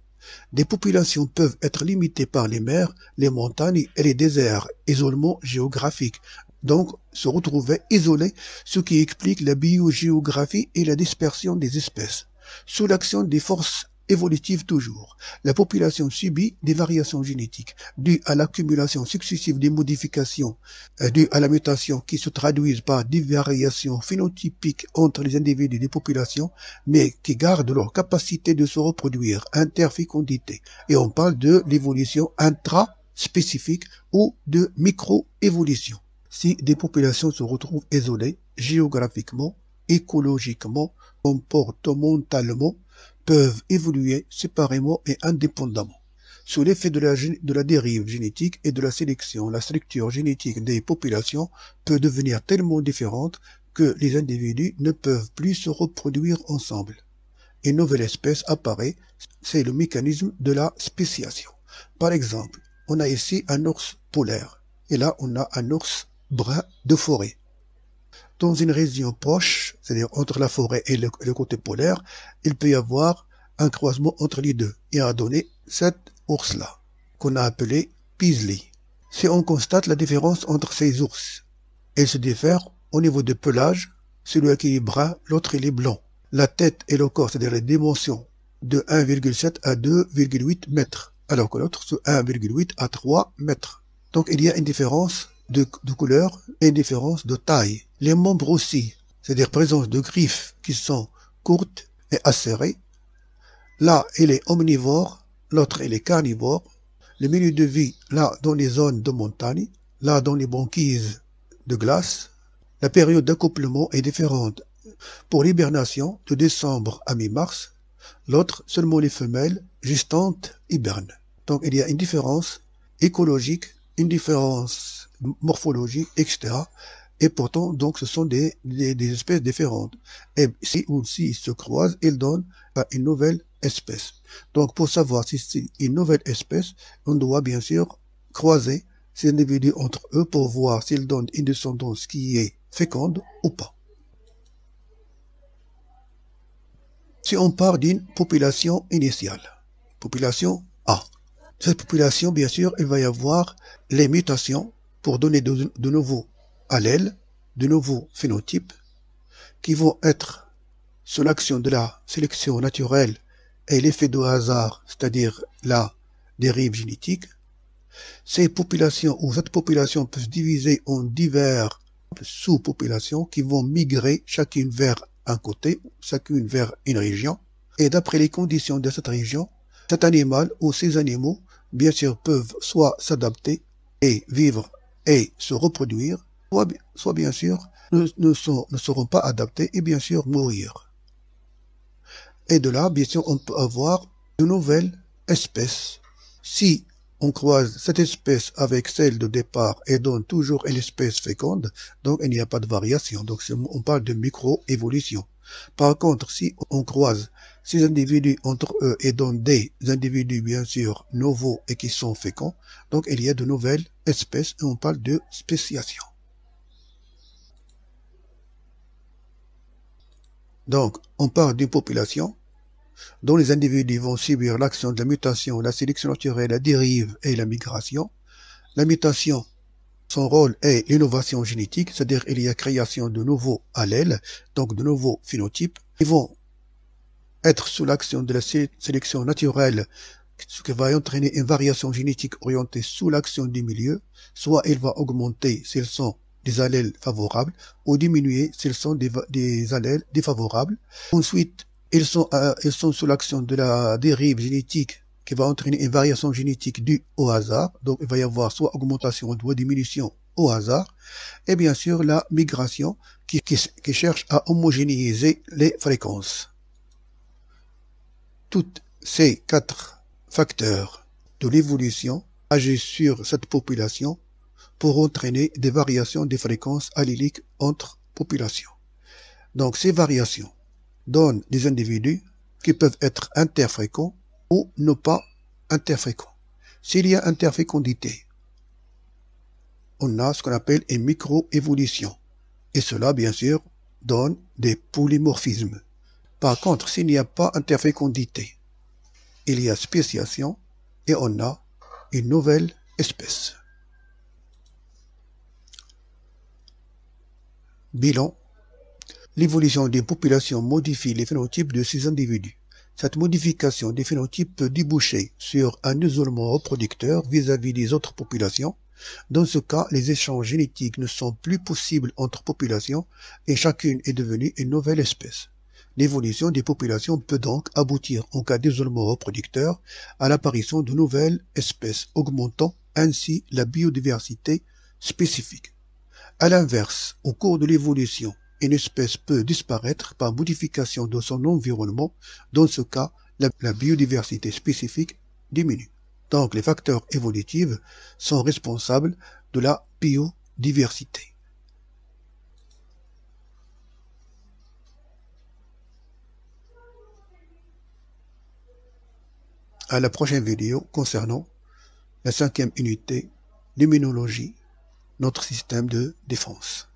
Des populations peuvent être limitées par les mers, les montagnes et les déserts, isolement géographique, donc se retrouver isolées, ce qui explique la biogéographie et la dispersion des espèces. Sous l'action des forces évolutives toujours, la population subit des variations génétiques dues à l'accumulation successive des modifications dues à la mutation qui se traduisent par des variations phénotypiques entre les individus des populations, mais qui gardent leur capacité de se reproduire, interfécondité. Et on parle de l'évolution intraspécifique ou de micro-évolution. Si des populations se retrouvent isolées géographiquement, écologiquement, comportementalement, peuvent évoluer séparément et indépendamment. Sous l'effet de la dérive génétique et de la sélection, la structure génétique des populations peut devenir tellement différente que les individus ne peuvent plus se reproduire ensemble. Une nouvelle espèce apparaît, c'est le mécanisme de la spéciation. Par exemple, on a ici un ours polaire, et là on a un ours brun de forêt. Dans une région proche, c'est-à-dire entre la forêt et le côté polaire, il peut y avoir un croisement entre les deux et a donné cet ours-là, qu'on a appelé Peasley. Si on constate la différence entre ces ours, ils se diffèrent au niveau de pelage, celui qui est brun, l'autre il est blanc. La tête et le corps, c'est-à-dire les dimensions, de 1,7 à 2,8 mètres, alors que l'autre de 1,8 à 3 mètres. Donc il y a une différence de couleur et une différence de taille. Les membres aussi, c'est-à-dire présence de griffes qui sont courtes et acérées. Là, il est omnivore, l'autre, il est carnivore. Le milieu de vie, là, dans les zones de montagne, là, dans les banquises de glace. La période d'accouplement est différente. Pour l'hibernation, de décembre à mi-mars, l'autre, seulement les femelles gestantes hibernent. Donc il y a une différence écologique, une différence morphologique, etc. Et pourtant, donc, ce sont des espèces différentes. Et si ou s'ils se croisent, ils donnent une nouvelle espèce. Donc, pour savoir si c'est une nouvelle espèce, on doit bien sûr croiser ces individus entre eux pour voir s'ils donnent une descendance qui est féconde ou pas. Si on part d'une population initiale, population A, cette population, bien sûr, il va y avoir les mutations pour donner de nouveaux allèles, de nouveaux phénotypes, qui vont être sous l'action de la sélection naturelle et l'effet de hasard, c'est-à-dire la dérive génétique. Ces populations ou cette population peut se diviser en divers sous-populations qui vont migrer chacune vers un côté, chacune vers une région. Et d'après les conditions de cette région, cet animal ou ces animaux, bien sûr, peuvent soit s'adapter et vivre et se reproduire, soit bien sûr, ne seront pas adaptés et bien sûr mourir. Et de là, bien sûr, on peut avoir de nouvelles espèces. Si on croise cette espèce avec celle de départ et donne toujours une espèce féconde, donc il n'y a pas de variation. Donc on parle de micro-évolution. Par contre, si on croise ces individus entre eux et donnent des individus bien sûr nouveaux et qui sont féconds, donc il y a de nouvelles espèces et on parle de spéciation. Donc, on parle d'une population dont les individus vont subir l'action de la mutation, la sélection naturelle, la dérive et la migration. La mutation, son rôle est l'innovation génétique, c'est-à-dire il y a création de nouveaux allèles, donc de nouveaux phénotypes, qui vont être sous l'action de la sélection naturelle, ce qui va entraîner une variation génétique orientée sous l'action du milieu, soit il va augmenter s'ils sont des allèles favorables, ou diminuer s'ils sont des allèles défavorables. Ensuite, ils sont sous l'action de la dérive génétique qui va entraîner une variation génétique due au hasard. Donc, il va y avoir soit augmentation ou diminution au hasard. Et bien sûr, la migration qui cherche à homogénéiser les fréquences. Tous ces 4 facteurs de l'évolution agissent sur cette population pour entraîner des variations des fréquences alléliques entre populations. Donc, ces variations donnent des individus qui peuvent être interfréquents ou ne pas interfréquents. S'il y a interfécondité, on a ce qu'on appelle une micro-évolution. Et cela, bien sûr, donne des polymorphismes. Par contre, s'il n'y a pas interfécondité, il y a spéciation et on a une nouvelle espèce. Bilan. L'évolution d'une population modifie les phénotypes de ces individus. Cette modification des phénotypes peut déboucher sur un isolement reproducteur vis-à-vis des autres populations. Dans ce cas, les échanges génétiques ne sont plus possibles entre populations et chacune est devenue une nouvelle espèce. L'évolution des populations peut donc aboutir, en cas d'isolement reproducteur, à l'apparition de nouvelles espèces, augmentant ainsi la biodiversité spécifique. À l'inverse, au cours de l'évolution, une espèce peut disparaître par modification de son environnement. Dans ce cas, la biodiversité spécifique diminue. Donc, les facteurs évolutifs sont responsables de la biodiversité. À la prochaine vidéo concernant la 5e unité, l'immunologie, notre système de défense.